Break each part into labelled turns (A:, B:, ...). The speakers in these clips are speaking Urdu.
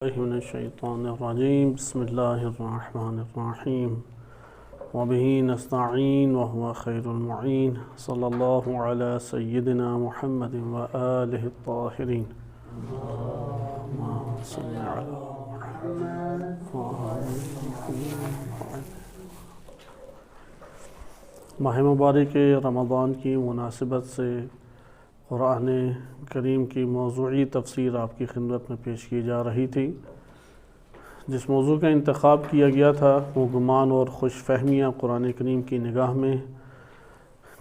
A: من الشیطان الرجیم بسم اللہ الرحمن الرحیم وبہ نستعین وهو خیر المعین صلی اللہ علی سیدنا محمد وآلہ الطاہرین اللہم صل علی محمد ماہ مبارک رمضان کی مناسبت سے قرآن کریم کی موضوعی تفسیر آپ کی خدمت میں پیش کی جا رہی تھی۔ جس موضوع کا انتخاب کیا گیا تھا وہ گمان اور خوش فہمیاں قرآن کریم کی نگاہ میں،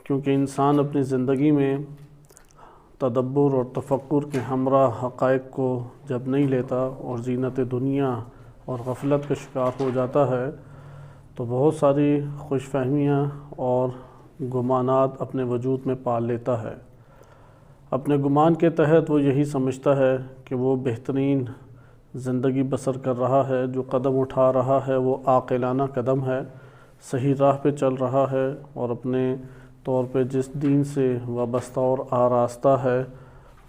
A: کیونکہ انسان اپنی زندگی میں تدبر اور تفکر کے ہمراہ حقائق کو جب نہیں لیتا اور زینت دنیا اور غفلت کا شکار ہو جاتا ہے تو بہت ساری خوش فہمیاں اور گمانات اپنے وجود میں پال لیتا ہے۔ اپنے گمان کے تحت وہ یہی سمجھتا ہے کہ وہ بہترین زندگی بسر کر رہا ہے، جو قدم اٹھا رہا ہے وہ عاقلانہ قدم ہے، صحیح راہ پہ چل رہا ہے اور اپنے طور پہ جس دین سے وابستہ اور آراستہ ہے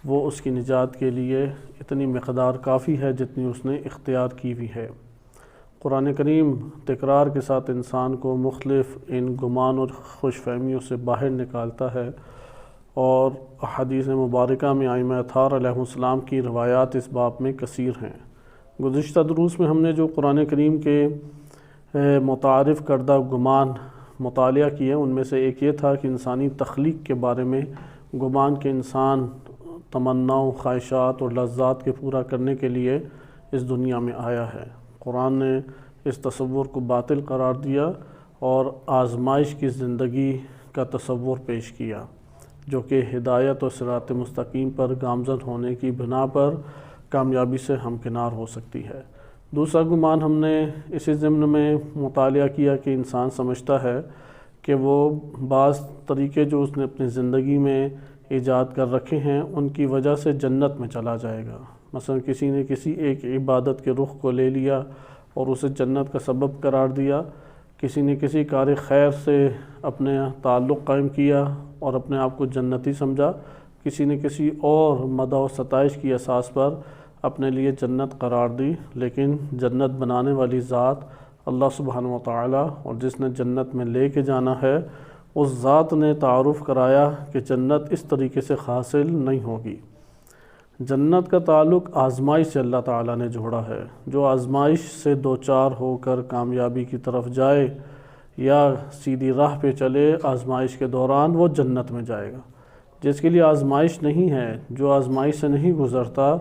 A: وہ اس کی نجات کے لیے اتنی مقدار کافی ہے جتنی اس نے اختیار کی ہوئی ہے۔ قرآن کریم تکرار کے ساتھ انسان کو مختلف ان گمان اور خوش فہمیوں سے باہر نکالتا ہے، اور حدیث مبارکہ میں ائمہ اطہار علیہ السلام کی روایات اس باب میں کثیر ہیں۔ گزشتہ دروس میں ہم نے جو قرآن کریم کے متعارف کردہ گمان مطالعہ کیے ان میں سے ایک یہ تھا کہ انسانی تخلیق کے بارے میں گمان کے انسان تمناؤں، خواہشات اور لذات کے پورا کرنے کے لیے اس دنیا میں آیا ہے۔ قرآن نے اس تصور کو باطل قرار دیا اور آزمائش کی زندگی کا تصور پیش کیا جو کہ ہدایت اور صراط مستقیم پر گامزن ہونے کی بنا پر کامیابی سے ہمکنار ہو سکتی ہے۔ دوسرا گمان ہم نے اسی ضمن میں مطالعہ کیا کہ انسان سمجھتا ہے کہ وہ بعض طریقے جو اس نے اپنی زندگی میں ایجاد کر رکھے ہیں ان کی وجہ سے جنت میں چلا جائے گا۔ مثلا کسی نے کسی ایک عبادت کے رخ کو لے لیا اور اسے جنت کا سبب قرار دیا، کسی نے کسی کار خیر سے اپنے تعلق قائم کیا اور اپنے آپ کو جنتی سمجھا، کسی نے کسی اور مدح و ستائش کی اساس پر اپنے لیے جنت قرار دی، لیکن جنت بنانے والی ذات اللہ سبحانہ و تعالیٰ اور جس نے جنت میں لے کے جانا ہے اس ذات نے تعارف کرایا کہ جنت اس طریقے سے حاصل نہیں ہوگی۔ جنت کا تعلق آزمائش سے اللہ تعالیٰ نے جوڑا ہے۔ جو آزمائش سے دوچار ہو کر کامیابی کی طرف جائے یا سیدھی راہ پہ چلے آزمائش کے دوران وہ جنت میں جائے گا۔ جس کے لیے آزمائش نہیں ہے، جو آزمائش سے نہیں گزرتا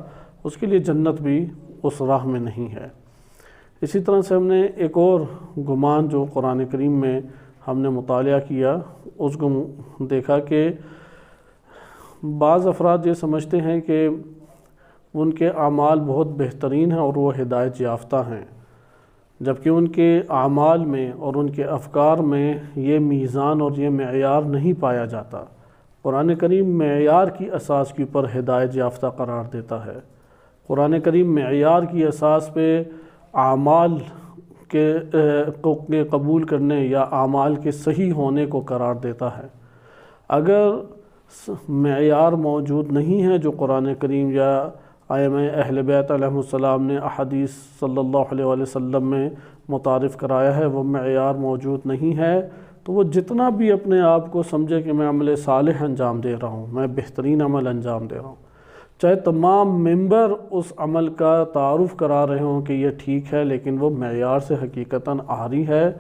A: اس کے لیے جنت بھی اس راہ میں نہیں ہے۔ اسی طرح سے ہم نے ایک اور گمان جو قرآن کریم میں ہم نے مطالعہ کیا اس کو دیکھا کہ بعض افراد یہ سمجھتے ہیں کہ ان کے اعمال بہت بہترین ہیں اور وہ ہدایت یافتہ ہیں، جبکہ ان کے اعمال میں اور ان کے افکار میں یہ میزان اور یہ معیار نہیں پایا جاتا۔ قرآن کریم معیار کی اساس کے اوپر ہدایت یافتہ قرار دیتا ہے۔ قرآن کریم معیار کی اساس پہ اعمال کے قبول کرنے یا اعمال کے صحیح ہونے کو قرار دیتا ہے۔ اگر معیار موجود نہیں ہے جو قرآن کریم یا ائمہ اہل بیت علیہ السلام نے احادیث صلی اللہ علیہ وسلم میں متعارف کرایا ہے، وہ معیار موجود نہیں ہے تو وہ جتنا بھی اپنے آپ کو سمجھے کہ میں عمل صالح انجام دے رہا ہوں، میں بہترین عمل انجام دے رہا ہوں، چاہے تمام ممبر اس عمل کا تعارف کرا رہے ہوں کہ یہ ٹھیک ہے لیکن وہ معیار سے حقیقتاً عاری ہے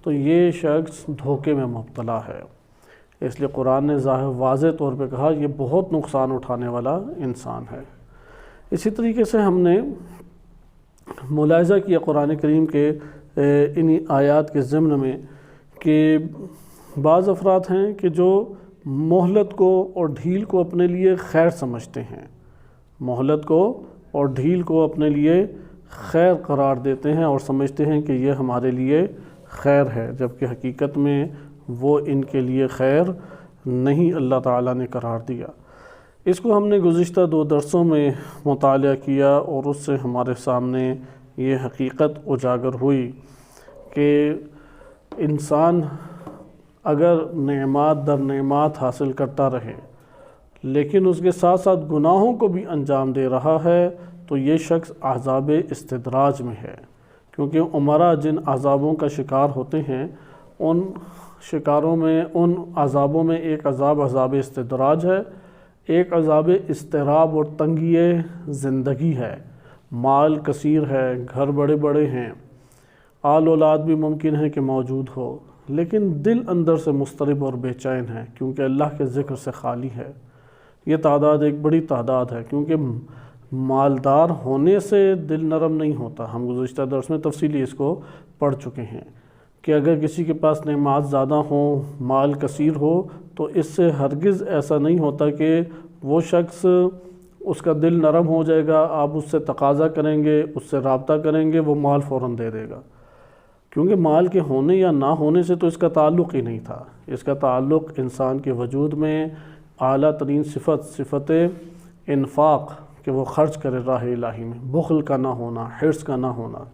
A: تو یہ شخص دھوکے میں مبتلا ہے۔ اس لیے قرآن نے واضح طور پہ کہا یہ بہت نقصان اٹھانے والا انسان ہے۔ اسی طریقے سے ہم نے ملاحظہ کیا قرآن کریم کے انہی آیات کے ضمن میں کہ بعض افراد ہیں کہ جو مہلت کو اور ڈھیل کو اپنے لیے خیر سمجھتے ہیں، مہلت کو اور ڈھیل کو اپنے لیے خیر قرار دیتے ہیں اور سمجھتے ہیں کہ یہ ہمارے لیے خیر ہے، جبکہ حقیقت میں وہ ان کے لیے خیر نہیں اللہ تعالیٰ نے قرار دیا۔ اس کو ہم نے گزشتہ 2 درسوں میں مطالعہ کیا اور اس سے ہمارے سامنے یہ حقیقت اجاگر ہوئی کہ انسان اگر نعمات در نعمات حاصل کرتا رہے لیکن اس کے ساتھ ساتھ گناہوں کو بھی انجام دے رہا ہے تو یہ شخص عذاب استدراج میں ہے، کیونکہ عمرہ جن عذابوں کا شکار ہوتے ہیں ان شکاروں میں، ان عذابوں میں ایک عذاب استدراج ہے، ایک عذاب اضطراب اور تنگی زندگی ہے۔ مال کثیر ہے، گھر بڑے بڑے ہیں، آل اولاد بھی ممکن ہے کہ موجود ہو، لیکن دل اندر سے مضطرب اور بے چین ہے، کیونکہ اللہ کے ذکر سے خالی ہے۔ یہ تعداد ایک بڑی تعداد ہے، کیونکہ مالدار ہونے سے دل نرم نہیں ہوتا۔ ہم گزشتہ درس میں تفصیلی اس کو پڑھ چکے ہیں کہ اگر کسی کے پاس نعمات زیادہ ہوں، مال کثیر ہو، تو اس سے ہرگز ایسا نہیں ہوتا کہ وہ شخص، اس کا دل نرم ہو جائے گا، آپ اس سے تقاضا کریں گے، اس سے رابطہ کریں گے، وہ مال فوراً دے دے گا، کیونکہ مال کے ہونے یا نہ ہونے سے تو اس کا تعلق ہی نہیں تھا۔ اس کا تعلق انسان کے وجود میں اعلیٰ ترین صفت انفاق، کہ وہ خرچ کرے راہ الہی میں، بخل کا نہ ہونا، حرص کا نہ ہونا۔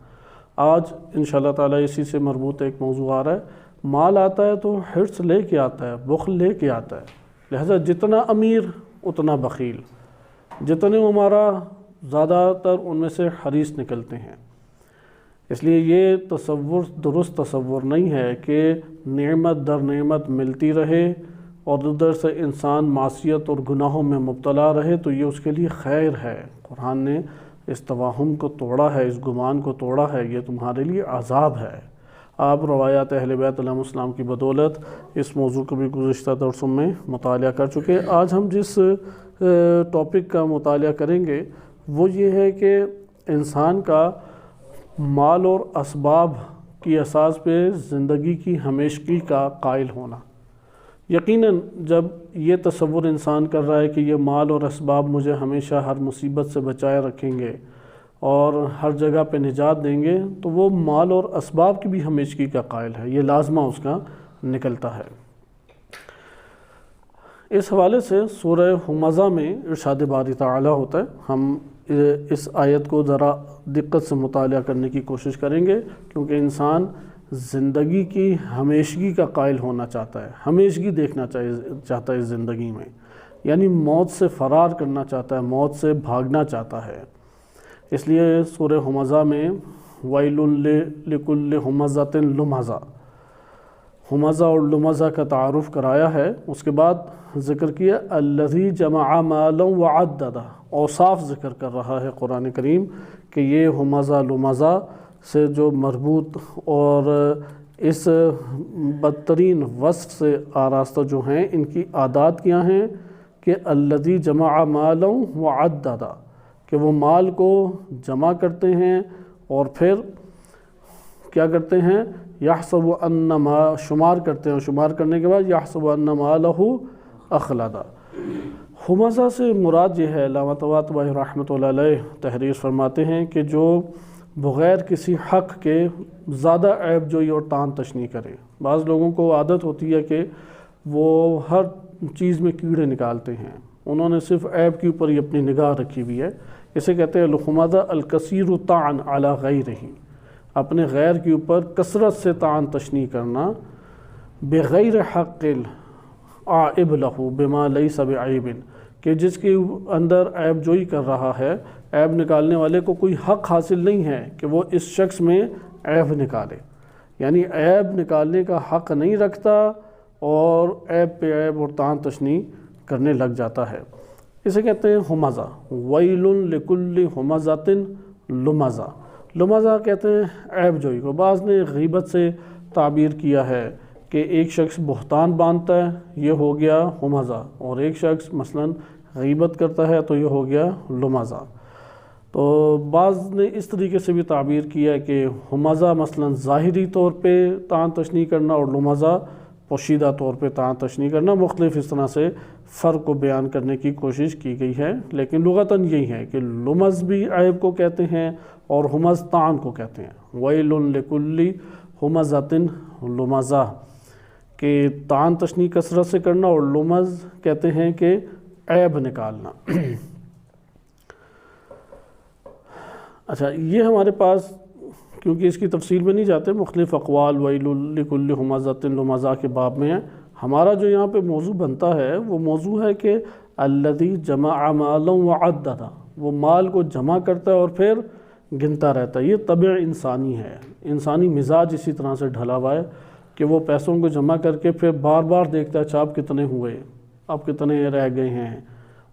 A: آج انشاءاللہ تعالیٰ اسی سے مربوط ایک موضوع آ رہا ہے۔ مال آتا ہے تو حرص لے کے آتا ہے، بخل لے کے آتا ہے، لہذا جتنا امیر اتنا بخیل، جتنے عمرا زیادہ تر ان میں سے حریص نکلتے ہیں۔ اس لیے یہ تصور درست تصور نہیں ہے کہ نعمت در نعمت ملتی رہے اور ادھر سے انسان معصیت اور گناہوں میں مبتلا رہے تو یہ اس کے لیے خیر ہے۔ قرآن نے اس توہم کو توڑا ہے، اس گمان کو توڑا ہے، یہ تمہارے لیے عذاب ہے۔ آپ روایات اہل بیت علیہم السلام کی بدولت اس موضوع کو بھی گزشتہ درسوں میں مطالعہ کر چکے۔ آج ہم جس ٹاپک کا مطالعہ کریں گے وہ یہ ہے کہ انسان کا مال اور اسباب کی اساس پہ زندگی کی ہمیشگی کا قائل ہونا۔ یقیناً جب یہ تصور انسان کر رہا ہے کہ یہ مال اور اسباب مجھے ہمیشہ ہر مصیبت سے بچائے رکھیں گے اور ہر جگہ پہ نجات دیں گے، تو وہ مال اور اسباب کی بھی ہمیشگی کا قائل ہے، یہ لازمہ اس کا نکلتا ہے۔ اس حوالے سے سورہ ہمزہ میں ارشاد باری تعالیٰ ہوتا ہے۔ ہم اس آیت کو ذرا دقت سے مطالعہ کرنے کی کوشش کریں گے، کیونکہ انسان زندگی کی ہمیشگی کا قائل ہونا چاہتا ہے، ہمیشگی دیکھنا چاہتا ہے زندگی میں، یعنی موت سے فرار کرنا چاہتا ہے، موت سے بھاگنا چاہتا ہے۔ اس لیے سورہ ہمزہ میں وَيْلٌ لِكُلِّ ہُمَزَةٍ لُمَزَةٍ، ہمزہ اور لمزہ کا تعارف کرایا ہے، اس کے بعد ذکر کیا الذی جمع مالا وعددہ، اوصاف ذکر کر رہا ہے قرآن کریم کہ یہ ہمزہ لمزہ سے جو مربوط اور اس بدترین وصف سے آراستہ جو ہیں، ان کی عادات کیا ہیں کہ الذی جمع مالا وعددہ، کہ وہ مال کو جمع کرتے ہیں اور پھر کیا کرتے ہیں، یحسب ان ما، شمار کرتے ہیں، اور شمار کرنے کے بعد یحسب ان مالہ اخلدہ۔ ہمزہ سے مراد یہ ہے، علامہ طباطبائی رحمۃ اللہ علیہ تحریر فرماتے ہیں کہ جو بغیر کسی حق کے زیادہ عیب جوئی اور تان تشنی کرے۔ بعض لوگوں کو عادت ہوتی ہے کہ وہ ہر چیز میں کیڑے نکالتے ہیں، انہوں نے صرف عیب کے اوپر ہی اپنی نگاہ رکھی ہوئی ہے۔ اسے کہتے ہیں الحمزہ الکثیر طعن علی غیرہ، اپنے غیر کے اوپر کثرت سے طعن تشنی کرنا، بغیر حق عائب لہ بما لیس بعیب، کہ جس کے اندر عیب جوئی کر رہا ہے، عیب نکالنے والے کو کوئی حق حاصل نہیں ہے کہ وہ اس شخص میں عیب نکالے، یعنی عیب نکالنے کا حق نہیں رکھتا اور عیب پہ عیب اور طعن تشنی کرنے لگ جاتا ہے۔ اسے کہتے ہیں ہمزہ۔ ویل لکل ہمزۃ لمزہ، لمزہ کہتے ہیں عیب جوئی کو۔ بعض نے غیبت سے تعبیر کیا ہے کہ ایک شخص بہتان باندھتا ہے، یہ ہو گیا ہمزہ، اور ایک شخص مثلا غیبت کرتا ہے تو یہ ہو گیا لمزہ۔ تو بعض نے اس طریقے سے بھی تعبیر کیا ہے کہ ہمزہ مثلا ظاہری طور پہ طعن تشنی کرنا اور لمزہ پوشیدہ طور پہ طعن تشنی کرنا، مختلف اس طرح سے فرق کو بیان کرنے کی کوشش کی گئی ہے، لیکن لغتاً یہی ہے کہ لمز بھی عیب کو کہتے ہیں اور ہمز طعن کو کہتے ہیں۔ ویل لکل ہمزۃ لمزہ، کہ طعن تشنی کثرت سے کرنا، اور لمز کہتے ہیں کہ عیب نکالنا۔ اچھا، یہ ہمارے پاس، کیونکہ اس کی تفصیل میں نہیں جاتے، مختلف اقوال ویل لکل ہمزۃ لمزہ کے باب میں ہیں۔ ہمارا جو یہاں پہ موضوع بنتا ہے وہ موضوع ہے کہ الذی جمع مالا وعددہ، وہ مال کو جمع کرتا ہے اور پھر گنتا رہتا ہے۔ یہ طبع انسانی ہے، انسانی مزاج اسی طرح سے ڈھلا ہوا ہے کہ وہ پیسوں کو جمع کر کے پھر بار بار دیکھتا ہے اچھا اب کتنے ہوئے، اب کتنے رہ گئے ہیں،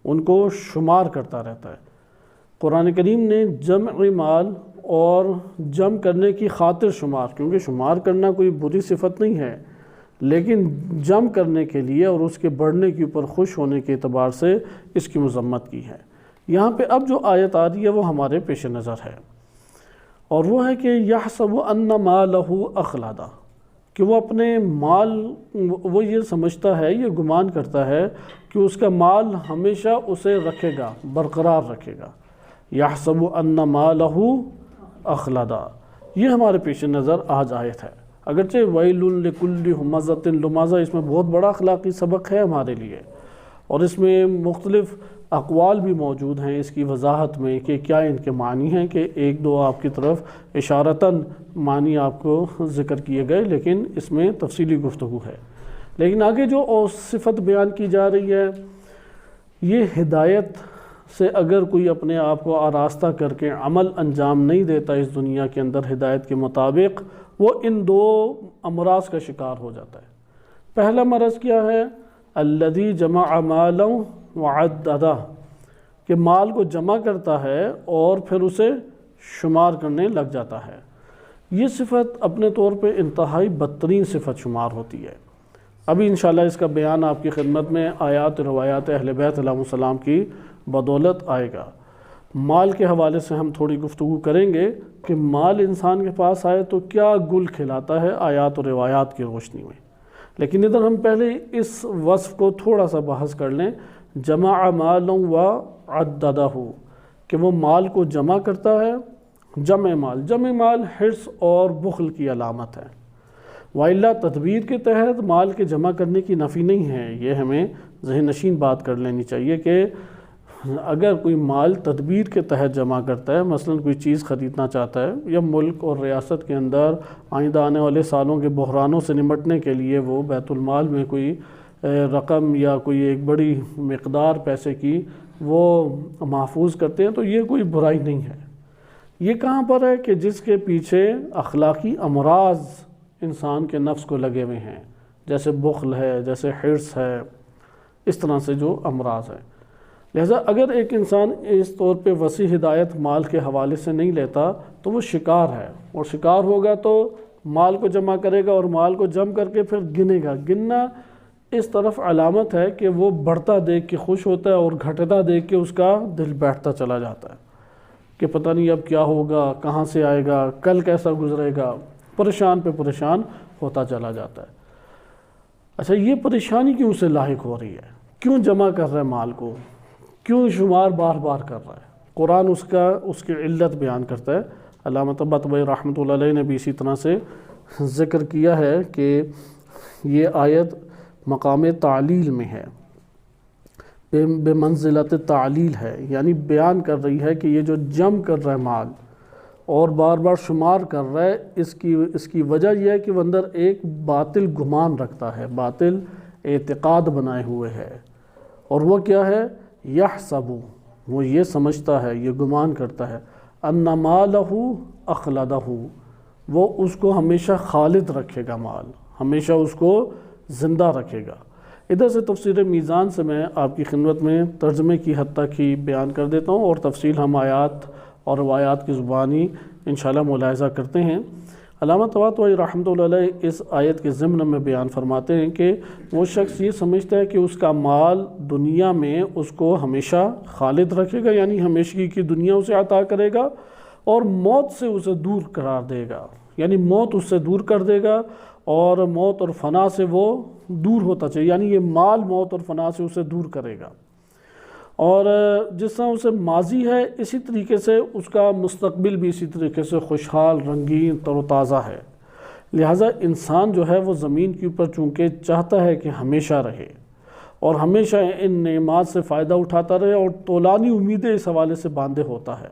A: ان کو شمار کرتا رہتا ہے۔ قرآن کریم نے جمع مال اور جمع کرنے کی خاطر شمار، کیونکہ شمار کرنا کوئی بری صفت نہیں ہے، لیکن جمع کرنے کے لیے اور اس کے بڑھنے کے اوپر خوش ہونے کے اعتبار سے اس کی مذمت کی ہے۔ یہاں پہ اب جو آیت آ رہی ہے وہ ہمارے پیش نظر ہے، اور وہ ہے کہ یحسب ان مالہ اخلدا، کہ وہ اپنے مال، وہ یہ سمجھتا ہے، یہ گمان کرتا ہے کہ اس کا مال ہمیشہ اسے رکھے گا، برقرار رکھے گا۔ یحسب ان مالہ اخلدا، یہ ہمارے پیش نظر آج آیت ہے۔ اگرچہ ویل لکل ہمزۃ لمزہ اس میں بہت بڑا اخلاقی سبق ہے ہمارے لیے، اور اس میں مختلف اقوال بھی موجود ہیں اس کی وضاحت میں کہ کیا ان کے معنی ہیں، کہ ایک دو آپ کی طرف اشارتاً معنی آپ کو ذکر کیے گئے، لیکن اس میں تفصیلی گفتگو ہے۔ لیکن آگے جو صفت بیان کی جا رہی ہے، یہ ہدایت سے اگر کوئی اپنے آپ کو آراستہ کر کے عمل انجام نہیں دیتا اس دنیا کے اندر ہدایت کے مطابق، وہ ان دو امراض کا شکار ہو جاتا ہے۔ پہلا مرض کیا ہے؟ الذی جمع مالا وعددہ، کہ مال کو جمع کرتا ہے اور پھر اسے شمار کرنے لگ جاتا ہے۔ یہ صفت اپنے طور پہ انتہائی بدترین صفت شمار ہوتی ہے۔ ابھی انشاءاللہ اس کا بیان آپ کی خدمت میں آیات روایات اہل بیت علیہ السلام کی بدولت آئے گا۔ مال کے حوالے سے ہم تھوڑی گفتگو کریں گے کہ مال انسان کے پاس آئے تو کیا گل کھلاتا ہے آیات و روایات کی روشنی میں، لیکن ادھر ہم پہلے اس وصف کو تھوڑا سا بحث کر لیں۔ جمع مال و عددہ، کہ وہ مال کو جمع کرتا ہے۔ جمع مال حرص اور بخل کی علامت ہے، وَإِلَّا تدبیر کے تحت مال کے جمع کرنے کی نفی نہیں ہے۔ یہ ہمیں ذہن نشین بات کر لینی چاہیے کہ اگر کوئی مال تدبیر کے تحت جمع کرتا ہے، مثلا کوئی چیز خریدنا چاہتا ہے یا ملک اور ریاست کے اندر آئندہ آنے والے سالوں کے بحرانوں سے نمٹنے کے لیے وہ بیت المال میں کوئی رقم یا کوئی ایک بڑی مقدار پیسے کی وہ محفوظ کرتے ہیں، تو یہ کوئی برائی نہیں ہے۔ یہ کہاں پر ہے کہ جس کے پیچھے اخلاقی امراض انسان کے نفس کو لگے ہوئے ہیں، جیسے بخل ہے، جیسے حرص ہے، اس طرح سے جو امراض ہیں۔ لہذا اگر ایک انسان اس طور پہ وسیع ہدایت مال کے حوالے سے نہیں لیتا تو وہ شکار ہے، اور شکار ہوگا تو مال کو جمع کرے گا اور مال کو جمع کر کے پھر گنے گا۔ گننا اس طرف علامت ہے کہ وہ بڑھتا دیکھ کے خوش ہوتا ہے اور گھٹتا دیکھ کے اس کا دل بیٹھتا چلا جاتا ہے کہ پتہ نہیں اب کیا ہوگا، کہاں سے آئے گا، کل کیسا گزرے گا، پریشان پہ پریشان ہوتا چلا جاتا ہے۔ اچھا، یہ پریشانی کیوں سے لاحق ہو رہی ہے؟ کیوں جمع کر رہا ہے مال کو؟ کیوں شمار بار بار کر رہا ہے؟ قرآن اس کی علت بیان کرتا ہے۔ علامہ طباطبائی رحمۃ اللہ علیہ نے بھی اسی طرح سے ذکر کیا ہے کہ یہ آیت مقام تعلیل میں ہے، بے منزلت تعلیل ہے، یعنی بیان کر رہی ہے کہ یہ جو جمع کر رہا ہے مال اور بار بار شمار کر رہا ہے، اس کی وجہ یہ ہے کہ وہ اندر ایک باطل گمان رکھتا ہے، باطل اعتقاد بنائے ہوئے ہے، اور وہ کیا ہے؟ یحسب، وہ یہ سمجھتا ہے، یہ گمان کرتا ہے، ان مالہ اخلدہ، وہ اس کو ہمیشہ خالد رکھے گا، مال ہمیشہ اس کو زندہ رکھے گا۔ ادھر سے تفسیر میزان سے میں آپ کی خدمت میں ترجمے کی حد تک ہی بیان کر دیتا ہوں، اور تفصیل ہم آیات اور روایات کی زبانی انشاءاللہ ملاحظہ کرتے ہیں۔ علامہ طباطبائی رحمۃ اللہ علیہ اس آیت کے ضمن میں بیان فرماتے ہیں کہ وہ شخص یہ سمجھتا ہے کہ اس کا مال دنیا میں اس کو ہمیشہ خالد رکھے گا، یعنی ہمیشگی کی دنیا اسے عطا کرے گا، اور موت سے اسے دور قرار دے گا، یعنی موت اس سے دور کر دے گا، اور موت اور فنا سے وہ دور ہوتا چاہیے، یعنی یہ مال موت اور فنا سے اسے دور کرے گا، اور جس طرح اسے ماضی ہے اسی طریقے سے اس کا مستقبل بھی اسی طریقے سے خوشحال، رنگین، تر و تازہ ہے۔ لہٰذا انسان جو ہے وہ زمین کے اوپر چونکہ چاہتا ہے کہ ہمیشہ رہے اور ہمیشہ ان نعمات سے فائدہ اٹھاتا رہے، اور طولانی امیدیں اس حوالے سے باندھے ہوتا ہے،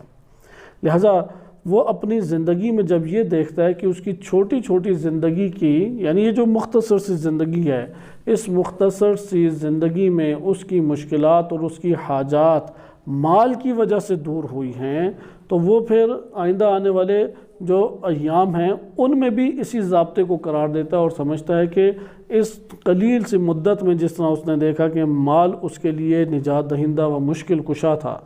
A: لہٰذا وہ اپنی زندگی میں جب یہ دیکھتا ہے کہ اس کی چھوٹی چھوٹی زندگی کی، یعنی یہ جو مختصر سی زندگی ہے، اس مختصر سی زندگی میں اس کی مشکلات اور اس کی حاجات مال کی وجہ سے دور ہوئی ہیں تو وہ پھر آئندہ آنے والے جو ایام ہیں ان میں بھی اسی ضابطے کو قرار دیتا ہے اور سمجھتا ہے کہ اس قلیل سی مدت میں جس طرح اس نے دیکھا کہ مال اس کے لیے نجات دہندہ و مشکل کشا تھا،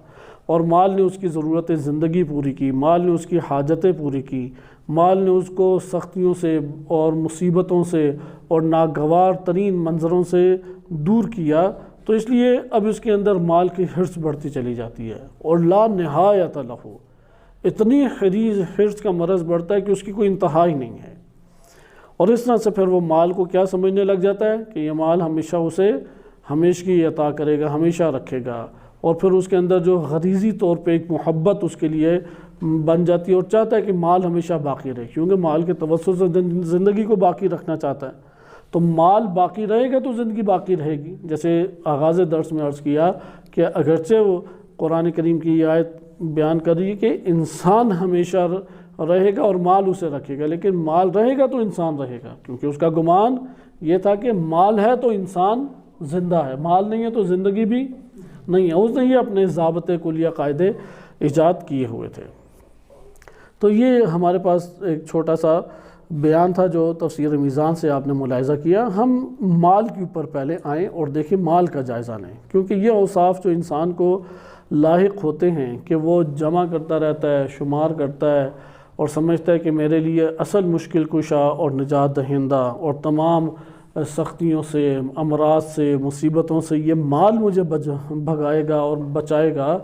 A: اور مال نے اس کی ضرورت زندگی پوری کی، مال نے اس کی حاجتیں پوری کی، مال نے اس کو سختیوں سے اور مصیبتوں سے اور ناگوار ترین منظروں سے دور کیا، تو اس لیے اب اس کے اندر مال کی حرص بڑھتی چلی جاتی ہے، اور لا نہایت لہ، اتنی حرص کا مرض بڑھتا ہے کہ اس کی کوئی انتہا ہی نہیں ہے۔ اور اس طرح سے پھر وہ مال کو کیا سمجھنے لگ جاتا ہے کہ یہ مال ہمیشہ اسے ہمیشگی عطا کرے گا، ہمیشہ رکھے گا، اور پھر اس کے اندر جو غریزی طور پہ ایک محبت اس کے لیے بن جاتی ہے اور چاہتا ہے کہ مال ہمیشہ باقی رہے، کیونکہ مال کے توسط سے زندگی کو باقی رکھنا چاہتا ہے۔ تو مال باقی رہے گا تو زندگی باقی رہے گی۔ جیسے آغاز درس میں عرض کیا کہ اگرچہ وہ قرآن کریم کی یہ آیت بیان کر رہی ہے کہ انسان ہمیشہ رہے گا اور مال اسے رکھے گا، لیکن مال رہے گا تو انسان رہے گا، کیونکہ اس کا گمان یہ تھا کہ مال ہے تو انسان زندہ ہے، مال نہیں ہے تو زندگی بھی نہیں ہے۔ اس نے یہ اپنے ضابطے کلیہ قاعدے ایجاد کیے ہوئے تھے۔ تو یہ ہمارے پاس ایک چھوٹا سا بیان تھا جو تفسیر میزان سے آپ نے ملاحظہ کیا۔ ہم مال کے اوپر پہلے آئیں اور دیکھیں مال کا جائزہ لیں، کیونکہ یہ اوصاف جو انسان کو لاحق ہوتے ہیں کہ وہ جمع کرتا رہتا ہے، شمار کرتا ہے اور سمجھتا ہے کہ میرے لیے اصل مشکل کشا اور نجات دہندہ اور تمام سختیوں سے، امراض سے، مصیبتوں سے یہ مال مجھے بھگائے گا اور بچائے گا،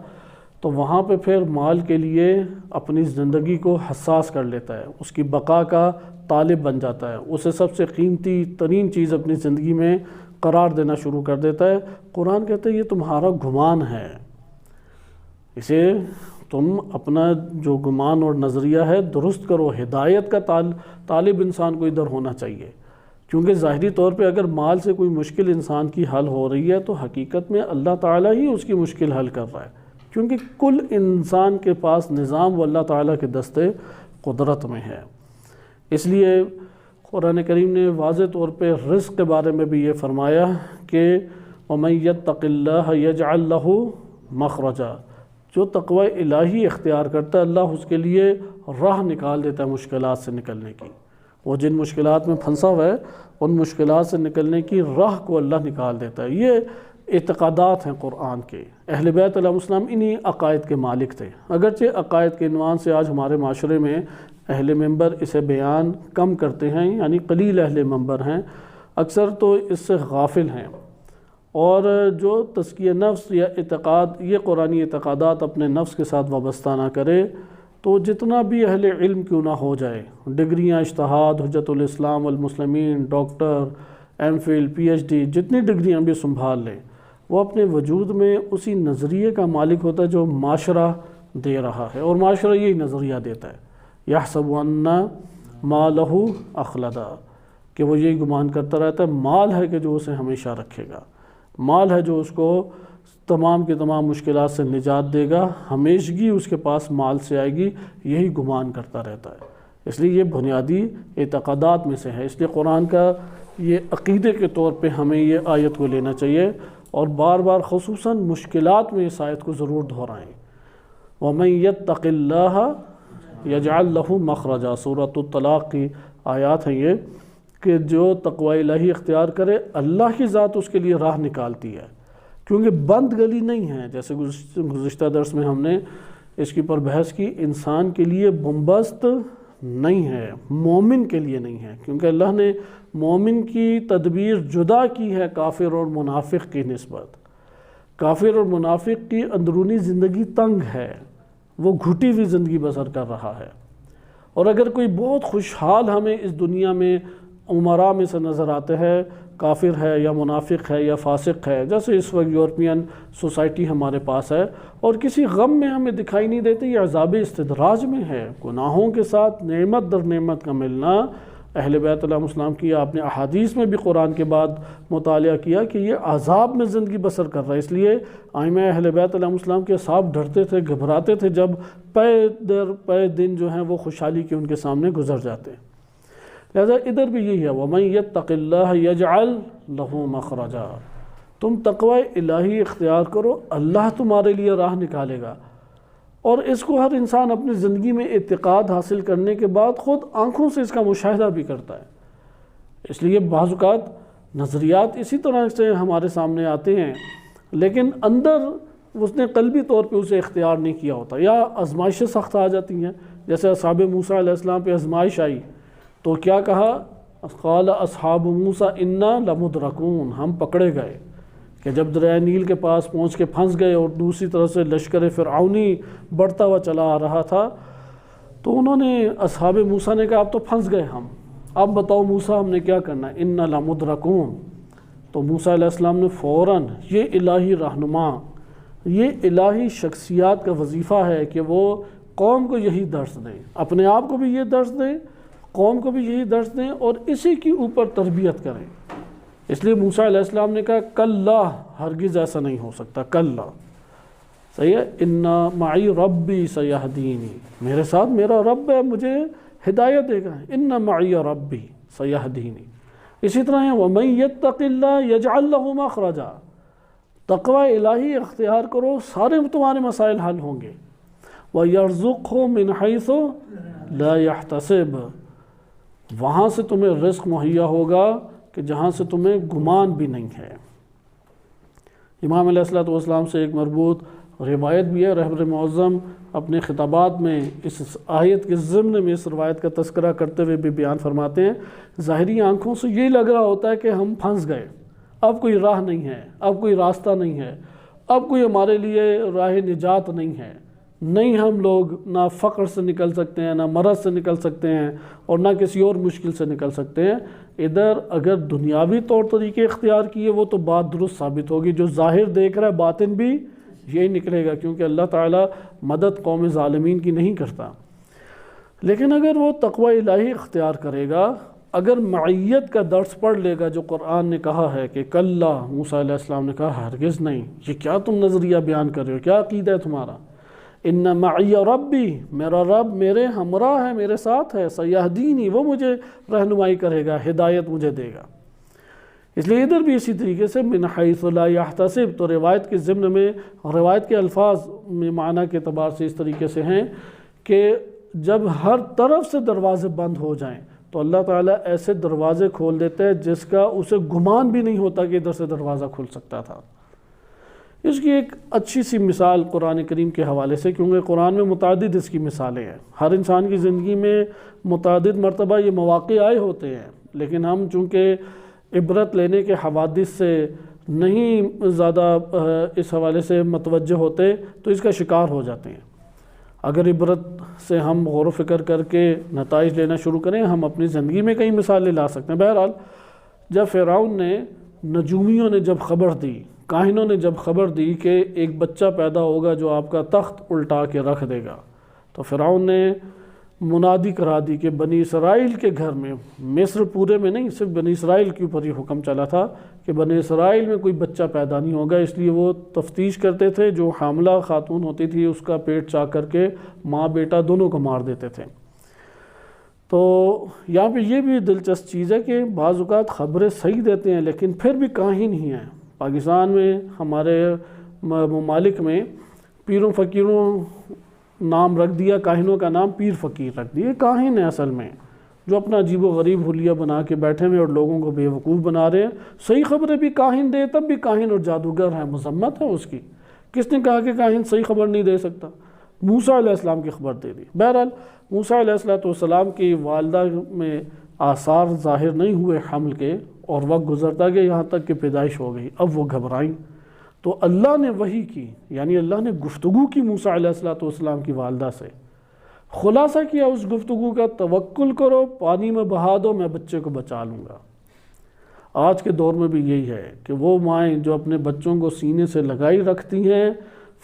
A: تو وہاں پہ پھر مال کے لیے اپنی زندگی کو حساس کر لیتا ہے، اس کی بقا کا طالب بن جاتا ہے، اسے سب سے قیمتی ترین چیز اپنی زندگی میں قرار دینا شروع کر دیتا ہے۔ قرآن کہتا ہے یہ تمہارا گمان ہے، اسے تم اپنا جو گمان اور نظریہ ہے درست کرو۔ ہدایت کا طالب انسان کو ادھر ہونا چاہیے، کیونکہ ظاہری طور پہ اگر مال سے کوئی مشکل انسان کی حل ہو رہی ہے تو حقیقت میں اللہ تعالیٰ ہی اس کی مشکل حل کر رہا ہے، کیونکہ کل انسان کے پاس نظام و اللہ تعالیٰ کے دستے قدرت میں ہے۔ اس لیے قرآن کریم نے واضح طور پہ رزق کے بارے میں بھی یہ فرمایا کہ وَمَن يَتَّقِ اللَّهَ يَجْعَلْ لَهُ مَخْرَجًا، جو تقوی الہی اختیار کرتا ہے اللہ اس کے لیے راہ نکال دیتا ہے مشکلات سے نکلنے کی۔ وہ جن مشکلات میں پھنسا ہوا ہے ان مشکلات سے نکلنے کی راہ کو اللہ نکال دیتا ہے۔ یہ اعتقادات ہیں قرآن کے۔ اہل بیت علیہ السلام انہی عقائد کے مالک تھے، اگرچہ عقائد کے عنوان سے آج ہمارے معاشرے میں اہل منبر اسے بیان کم کرتے ہیں، یعنی قلیل اہل منبر ہیں، اکثر تو اس سے غافل ہیں۔ اور جو تزکیہ نفس یا اعتقاد یہ قرآنی اعتقادات اپنے نفس کے ساتھ وابستہ نہ کرے تو جتنا بھی اہل علم کیوں نہ ہو جائے، ڈگریاں اجتہاد، حجت الاسلام والمسلمین، doctor, M Phil, P H D, جتنی ڈگریاں بھی سنبھال لیں، وہ اپنے وجود میں اسی نظریے کا مالک ہوتا ہے جو معاشرہ دے رہا ہے، اور معاشرہ یہی نظریہ دیتا ہے یحسب ان مالہ اخلدا، کہ وہ یہی گمان کرتا رہتا ہے مال ہے کہ جو اسے ہمیشہ رکھے گا، مال ہے جو اس کو تمام کی تمام مشکلات سے نجات دے گا، ہمیشگی اس کے پاس مال سے آئے گی، یہی گمان کرتا رہتا ہے۔ اس لیے یہ بنیادی اعتقادات میں سے ہے۔ اس لیے قرآن کا یہ عقیدے کے طور پہ ہمیں یہ آیت کو لینا چاہیے اور بار بار خصوصاً مشکلات میں اس آیت کو ضرور دہرائیں۔ وَمَن يَتَّقِ اللَّهَ يَجْعَلْ لَهُ مَخْرَجًا، سورۃ الطلاق کی آیات ہیں یہ، کہ جو تقوی الہی اختیار کرے اللہ کی ذات اس کے لیے راہ نکالتی ہے، کیونکہ بند گلی نہیں ہے۔ جیسے گزشتہ درس میں ہم نے اس کے پر بحث کی، انسان کے لیے بمبست نہیں ہے، مومن کے لیے نہیں ہے، کیونکہ اللہ نے مومن کی تدبیر جدا کی ہے کافر اور منافق کی نسبت۔ کافر اور منافق کی اندرونی زندگی تنگ ہے، وہ گھٹی ہوئی زندگی بسر کر رہا ہے، اور اگر کوئی بہت خوشحال ہمیں اس دنیا میں عمراء میں سے نظر آتے ہیں، کافر ہے یا منافق ہے یا فاسق ہے، جیسے اس وقت یورپین سوسائٹی ہمارے پاس ہے، اور کسی غم میں ہمیں دکھائی نہیں دیتے، یہ عذاب استدراج میں ہے۔ گناہوں کے ساتھ نعمت در نعمت کا ملنا، اہل بیت علیہ السلام کی آپ نے احادیث میں بھی قرآن کے بعد مطالعہ کیا کہ یہ عذاب میں زندگی بسر کر رہا ہے۔ اس لیے ائمہ اہل بیت علیہ السلام کے صاحب ڈرتے تھے، گھبراتے تھے جب پے در پے دن جو ہیں وہ خوشحالی کے ان کے سامنے گزر جاتے۔ لہذا ادھر بھی یہی ہے وَمَن يَتَّقِ اللَّهَ يَجْعَلْ لَهُ مَخْرَجًا، تم تقوی الہی اختیار کرو، اللہ تمہارے لیے راہ نکالے گا۔ اور اس کو ہر انسان اپنی زندگی میں اعتقاد حاصل کرنے کے بعد خود آنکھوں سے اس کا مشاہدہ بھی کرتا ہے۔ اس لیے بعض اوقات نظریات اسی طرح سے ہمارے سامنے آتے ہیں، لیکن اندر اس نے قلبی طور پہ اسے اختیار نہیں کیا ہوتا، یا آزمائشیں سخت آ جاتی ہیں۔ جیسے اصحاب موسیٰ علیہ السلام پہ آزمائش آئی تو کیا کہا؟ قال اصحاب موسیٰ انا لمدرکون، ہم پکڑے گئے۔ کہ جب دریائے نیل کے پاس پہنچ کے پھنس گئے اور دوسری طرف سے لشکر فرعونی بڑھتا ہوا چلا آ رہا تھا، تو انہوں نے اصحاب موسیٰ نے کہا اب تو پھنس گئے ہم، اب بتاؤ موسیٰ ہم نے کیا کرنا ہے؟ انا لمدرکون۔ تو موسیٰ علیہ السلام نے فوراً، یہ الہی رہنما، یہ الہی شخصیات کا وظیفہ ہے کہ وہ قوم کو یہی درس دیں، اپنے آپ کو بھی یہ درس دیں، قوم کو بھی یہی درس دیں، اور اسی کی اوپر تربیت کریں۔ اس لیے موسیٰ علیہ السلام نے کہا کلا، ہرگز ایسا نہیں ہو سکتا، کلا، صحیح ہے، انا معی ربی سیہدینی، میرے ساتھ میرا رب ہے، مجھے ہدایت دے گا، ان معی ربی سیہدینی۔ اسی طرح ہے وَمَن يَتَّقِ اللَّهَ يَجْعَلْ لَهُ مَخْرَجًا، تقوی الہی اختیار کرو، سارے تمہارے مسائل حل ہوں گے۔ وَيَرْزُقْهُ مِنْ حَيْثُ لَا يَحْتَسِبُ، وہاں سے تمہیں رزق مہیا ہوگا کہ جہاں سے تمہیں گمان بھی نہیں ہے۔ امام علیہ السلام سے ایک مربوط روایت بھی ہے، رہبر معظم اپنے خطابات میں اس آیت کے ضمن میں اس روایت کا تذکرہ کرتے ہوئے بھی بیان فرماتے ہیں، ظاہری آنکھوں سے یہ لگ رہا ہوتا ہے کہ ہم پھنس گئے، اب کوئی راہ نہیں ہے، اب کوئی راستہ نہیں ہے، اب کوئی ہمارے لیے راہ نجات نہیں ہے، نہیں ہم لوگ نہ فقر سے نکل سکتے ہیں، نہ مرض سے نکل سکتے ہیں، اور نہ کسی اور مشکل سے نکل سکتے ہیں۔ ادھر اگر دنیاوی طور طریقے اختیار کیے وہ تو بات درست ثابت ہوگی، جو ظاہر دیکھ رہا ہے باطن بھی یہی نکلے گا، کیونکہ اللہ تعالیٰ مدد قوم ظالمین کی نہیں کرتا۔ لیکن اگر وہ تقوی الہی اختیار کرے گا، اگر معیت کا درس پڑھ لے گا جو قرآن نے کہا ہے کہ کلا، موسیٰ علیہ السلام نے کہا ہرگز نہیں، یہ کیا تم نظریہ بیان کر رہے ہو، کیا عقیدہ ہے تمہارا؟ ان معی ربی، میرا رب میرے ہمراہ ہے، میرے ساتھ ہے، سیہدینی، وہ مجھے رہنمائی کرے گا، ہدایت مجھے دے گا۔ اس لیے ادھر بھی اسی طریقے سے من حیث لا یحتسب، تو روایت کے ضمن میں، روایت کے الفاظ میں معنی کے اعتبار سے اس طریقے سے ہیں کہ جب ہر طرف سے دروازے بند ہو جائیں تو اللہ تعالیٰ ایسے دروازے کھول دیتے ہیں جس کا اسے گمان بھی نہیں ہوتا کہ ادھر سے دروازہ کھل سکتا تھا۔ اس کی ایک اچھی سی مثال قرآن کریم کے حوالے سے، کیونکہ قرآن میں متعدد اس کی مثالیں ہیں، ہر انسان کی زندگی میں متعدد مرتبہ یہ مواقع آئے ہوتے ہیں، لیکن ہم چونکہ عبرت لینے کے حوادث سے نہیں زیادہ اس حوالے سے متوجہ ہوتے تو اس کا شکار ہو جاتے ہیں۔ اگر عبرت سے ہم غور و فکر کر کے نتائج لینا شروع کریں، ہم اپنی زندگی میں کئی مثالیں لا سکتے ہیں۔ بہرحال جب فرعون نے، نجومیوں نے جب خبر دی، کاہنوں نے جب خبر دی کہ ایک بچہ پیدا ہوگا جو آپ کا تخت الٹا کے رکھ دے گا، تو فرعون نے منادی کرا دی کہ بنی اسرائیل کے گھر میں، مصر پورے میں نہیں، صرف بنی اسرائیل کے اوپر یہ حکم چلا تھا کہ بنی اسرائیل میں کوئی بچہ پیدا نہیں ہوگا، اس لیے وہ تفتیش کرتے تھے، جو حاملہ خاتون ہوتی تھی اس کا پیٹ چاک کر کے ماں بیٹا دونوں کو مار دیتے تھے۔ تو یہاں پہ یہ بھی دلچسپ چیز ہے کہ بعض اوقات خبریں صحیح دیتے ہیں لیکن پھر بھی کاہن ہی ہیں۔ پاکستان میں، ہمارے ممالک میں پیروں فقیروں نام رکھ دیا، کاہنوں کا نام پیر فقیر رکھ دیا، کاہن ہے اصل میں، جو اپنا عجیب و غریب حلیہ بنا کے بیٹھے ہوئے اور لوگوں کو بے وقوف بنا رہے ہیں۔ صحیح خبریں بھی کاہن دے تب بھی کاہن اور جادوگر ہیں، مذمت ہے اس کی۔ کس نے کہا کہ کاہن صحیح خبر نہیں دے سکتا؟ موسیٰ علیہ السلام کی خبر دے دی۔ بہرحال موسیٰ علیہ السلام کی والدہ میں آثار ظاہر نہیں ہوئے حمل کے، اور وقت گزرتا گیا یہاں تک کہ پیدائش ہو گئی۔ اب وہ گھبرائیں تو اللہ نے وحی کی، یعنی اللہ نے گفتگو کی موسیٰ علیہ السلام کی والدہ سے، خلاصہ کیا اس گفتگو کا، توکل کرو، پانی میں بہا دو، میں بچے کو بچا لوں گا۔ آج کے دور میں بھی یہی ہے کہ وہ مائیں جو اپنے بچوں کو سینے سے لگائی رکھتی ہیں،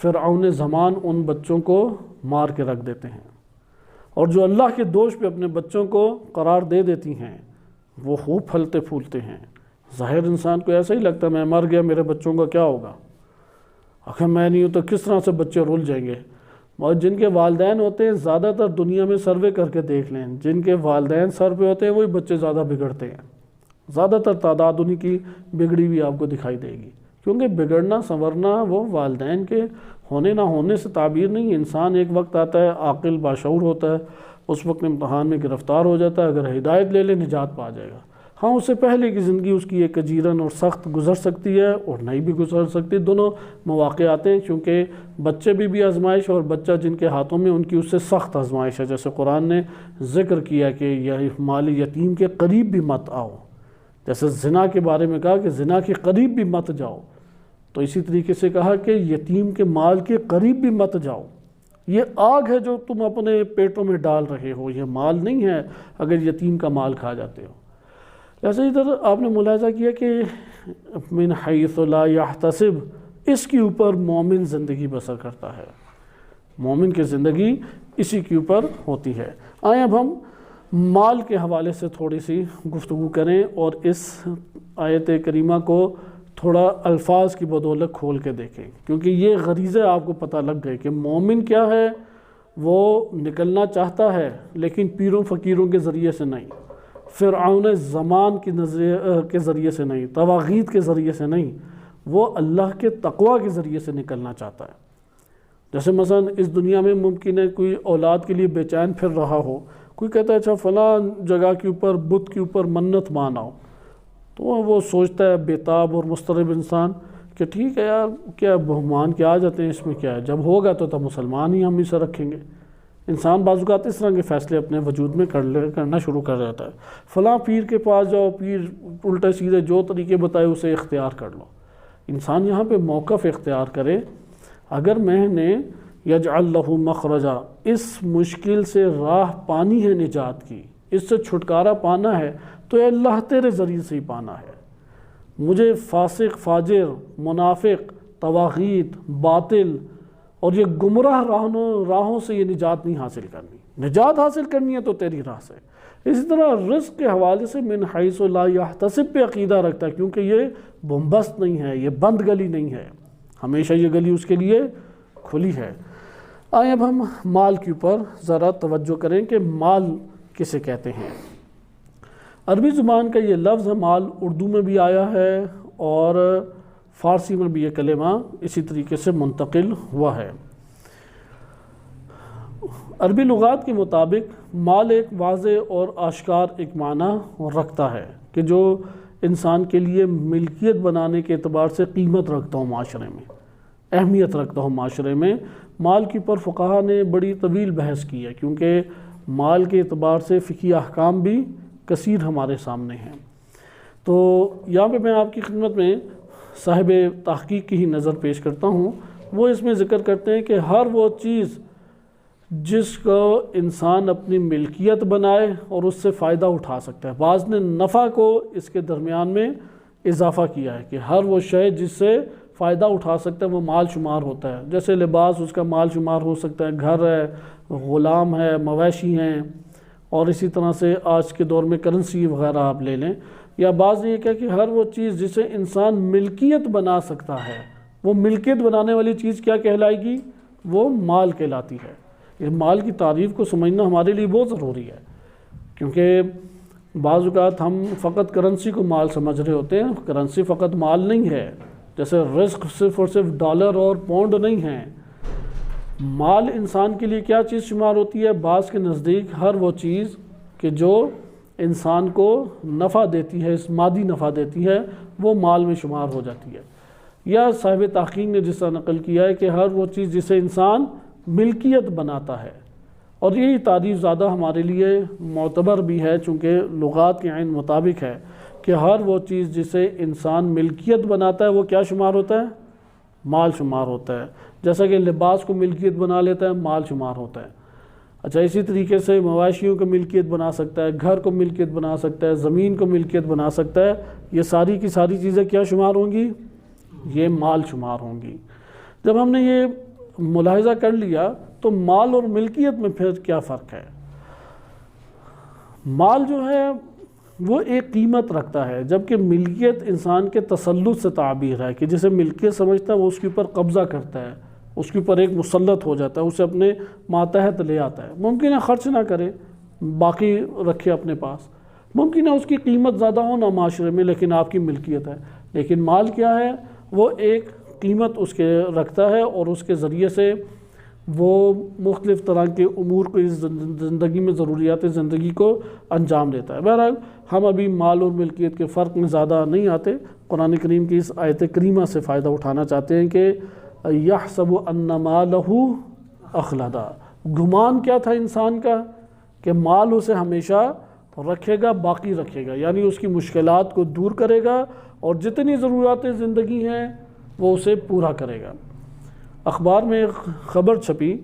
A: فرعون زمان ان بچوں کو مار کے رکھ دیتے ہیں، اور جو اللہ کے دوش پہ اپنے بچوں کو قرار دے دیتی ہیں وہ خوب پھلتے پھولتے ہیں۔ ظاہر انسان کو ایسا ہی لگتا ہے میں مر گیا، میرے بچوں کا کیا ہوگا، اگر میں نہیں ہوں تو کس طرح سے بچے رول جائیں گے۔ اور جن کے والدین ہوتے ہیں، زیادہ تر دنیا میں سروے کر کے دیکھ لیں، جن کے والدین سر پہ ہوتے ہیں وہی بچے زیادہ بگڑتے ہیں، زیادہ تر تعداد انہی کی بگڑی ہوئی آپ کو دکھائی دے گی، کیونکہ بگڑنا سنورنا وہ والدین کے ہونے نہ ہونے سے تعبیر نہیں. انسان ایک وقت آتا ہے عاقل باشعور ہوتا ہے، اس وقت امتحان میں گرفتار ہو جاتا ہے. اگر ہدایت لے لے نجات پا جائے گا. ہاں اس سے پہلے کی زندگی اس کی ایک اجیرن اور سخت گزر سکتی ہے اور نہیں بھی گزر سکتی. دونوں مواقع آتے ہیں کیونکہ بچے بھی آزمائش، اور بچہ جن کے ہاتھوں میں ان کی اس سے سخت آزمائش ہے. جیسے قرآن نے ذکر کیا کہ یہ مال یتیم کے قریب بھی مت آؤ، جیسے زنا کے بارے میں کہا کہ زنا کے قریب بھی مت جاؤ، تو اسی طریقے سے کہا کہ یتیم کے مال کے قریب بھی مت جاؤ. یہ آگ ہے جو تم اپنے پیٹوں میں ڈال رہے ہو، یہ مال نہیں ہے اگر یتیم کا مال کھا جاتے ہو. جیسے ادھر آپ نے ملاحظہ کیا کہ من حیث لا یحتسب، اس کے اوپر مومن زندگی بسر کرتا ہے. مومن کی زندگی اسی کے اوپر ہوتی ہے. آئیں اب ہم مال کے حوالے سے تھوڑی سی گفتگو کریں اور اس آیت کریمہ کو تھوڑا الفاظ کی بدولت کھول کے دیکھیں، کیونکہ یہ غریزے آپ کو پتہ لگ گئے کہ مومن کیا ہے. وہ نکلنا چاہتا ہے لیکن پیروں فقیروں کے ذریعے سے نہیں، فرعون زمان کے ذریعے سے نہیں، طواغیت کے ذریعے سے نہیں، وہ اللہ کے تقوی کے ذریعے سے نکلنا چاہتا ہے. جیسے مثلا اس دنیا میں ممکن ہے کوئی اولاد کے لیے بے چین پھر رہا ہو، کوئی کہتا ہے اچھا فلاں جگہ کے اوپر بت کے اوپر منت ماناؤ، تو وہ سوچتا ہے بےتاب اور مضطرب انسان کہ ٹھیک ہے یار، کیا مان کے آ جاتے ہیں، اس میں کیا ہے، جب ہوگا تو تب مسلمان ہی ہم اسے رکھیں گے. انسان بعض اوقات اس طرح کے فیصلے اپنے وجود میں کرنا شروع کر دیتا ہے. فلاں پیر کے پاس جاؤ، پیر الٹے سیدھے جو طریقے بتائے اسے اختیار کر لو. انسان یہاں پہ موقف اختیار کرے. اگر میں نے یجعل لہ مخرجا، اس مشکل سے راہ پانی ہے نجات کی، اس سے چھٹکارا پانا ہے تو اے اللہ تیرے ذریعے سے ہی پانا ہے. مجھے فاسق، فاجر، منافق، طواغیت، باطل اور یہ گمراہ راہوں سے یہ نجات نہیں حاصل کرنی. نجات حاصل کرنی ہے تو تیری راہ سے. اسی طرح رزق کے حوالے سے من حیث لا یحتسب پہ عقیدہ رکھتا ہے، کیونکہ یہ بمبست نہیں ہے، یہ بند گلی نہیں ہے، ہمیشہ یہ گلی اس کے لیے کھلی ہے. آئیں اب ہم مال کے اوپر ذرا توجہ کریں کہ مال کسے کہتے ہیں. عربی زبان کا یہ لفظ مال اردو میں بھی آیا ہے اور فارسی میں بھی یہ کلمہ اسی طریقے سے منتقل ہوا ہے. عربی لغات کے مطابق مال ایک واضح اور آشکار ایک معنی رکھتا ہے کہ جو انسان کے لیے ملکیت بنانے کے اعتبار سے قیمت رکھتا ہوں معاشرے میں، اہمیت رکھتا ہوں معاشرے میں. مال کے اوپر فقہا نے بڑی طویل بحث کی ہے، کیونکہ مال کے اعتبار سے فقہی احکام بھی کثیر ہمارے سامنے ہیں. تو یہاں پہ میں آپ کی خدمت میں صاحب تحقیق کی ہی نظر پیش کرتا ہوں. وہ اس میں ذکر کرتے ہیں کہ ہر وہ چیز جس کو انسان اپنی ملکیت بنائے اور اس سے فائدہ اٹھا سکتا ہے. بعض نے نفع کو اس کے درمیان میں اضافہ کیا ہے کہ ہر وہ شے جس سے فائدہ اٹھا سکتا ہے وہ مال شمار ہوتا ہے. جیسے لباس اس کا مال شمار ہو سکتا ہے، گھر ہے، غلام ہے، مویشی ہیں، اور اسی طرح سے آج کے دور میں کرنسی وغیرہ آپ لے لیں. یا بعض یہ کہا کہ ہر وہ چیز جسے انسان ملکیت بنا سکتا ہے، وہ ملکیت بنانے والی چیز کیا کہلائے گی؟ وہ مال کہلاتی ہے. یہ مال کی تعریف کو سمجھنا ہمارے لیے بہت ضروری ہے، کیونکہ بعض اوقات ہم فقط کرنسی کو مال سمجھ رہے ہوتے ہیں. کرنسی فقط مال نہیں ہے، جیسے رزق صرف اور صرف ڈالر اور پاؤنڈ نہیں ہیں. مال انسان کے لیے کیا چیز شمار ہوتی ہے؟ بعض کے نزدیک ہر وہ چیز کہ جو انسان کو نفع دیتی ہے، اس مادی نفع دیتی ہے، وہ مال میں شمار ہو جاتی ہے. یا صاحب تحقیق نے جس طرح نقل کیا ہے کہ ہر وہ چیز جسے انسان ملکیت بناتا ہے. اور یہی تعریف زیادہ ہمارے لیے معتبر بھی ہے، چونکہ لغات کے عین مطابق ہے کہ ہر وہ چیز جسے انسان ملکیت بناتا ہے وہ کیا شمار ہوتا ہے؟ مال شمار ہوتا ہے. جیسا کہ لباس کو ملکیت بنا لیتا ہے، مال شمار ہوتا ہے. اچھا، اسی طریقے سے مویشیوں کو ملکیت بنا سکتا ہے، گھر کو ملکیت بنا سکتا ہے، زمین کو ملکیت بنا سکتا ہے. یہ ساری کی ساری چیزیں کیا شمار ہوں گی؟ یہ مال شمار ہوں گی. جب ہم نے یہ ملاحظہ کر لیا تو مال اور ملکیت میں پھر کیا فرق ہے؟ مال جو ہے وہ ایک قیمت رکھتا ہے، جبکہ ملکیت انسان کے تسلط سے تعبیر ہے کہ جسے ملکیت سمجھتا ہے وہ اس کے اوپر قبضہ کرتا ہے، اس کے اوپر ایک مسلط ہو جاتا ہے، اسے اپنے ماتحت لے آتا ہے. ممکن ہے خرچ نہ کرے، باقی رکھے اپنے پاس، ممکن ہے اس کی قیمت زیادہ ہو نہ معاشرے میں، لیکن آپ کی ملکیت ہے. لیکن مال کیا ہے؟ وہ ایک قیمت اس کے رکھتا ہے اور اس کے ذریعے سے وہ مختلف طرح کے امور کو اس زندگی میں ضروریات زندگی کو انجام دیتا ہے۔ بہرحال ہم ابھی مال اور ملکیت کے فرق میں زیادہ نہیں آتے، قرآن کریم کی اس آیت کریمہ سے فائدہ اٹھانا چاہتے ہیں کہ یحسب ان مالہ اخلدا، گمان کیا تھا انسان کا کہ مال اسے ہمیشہ رکھے گا، باقی رکھے گا، یعنی اس کی مشکلات کو دور کرے گا اور جتنی ضروریات زندگی ہیں وہ اسے پورا کرے گا۔ اخبار میں ایک خبر چھپی،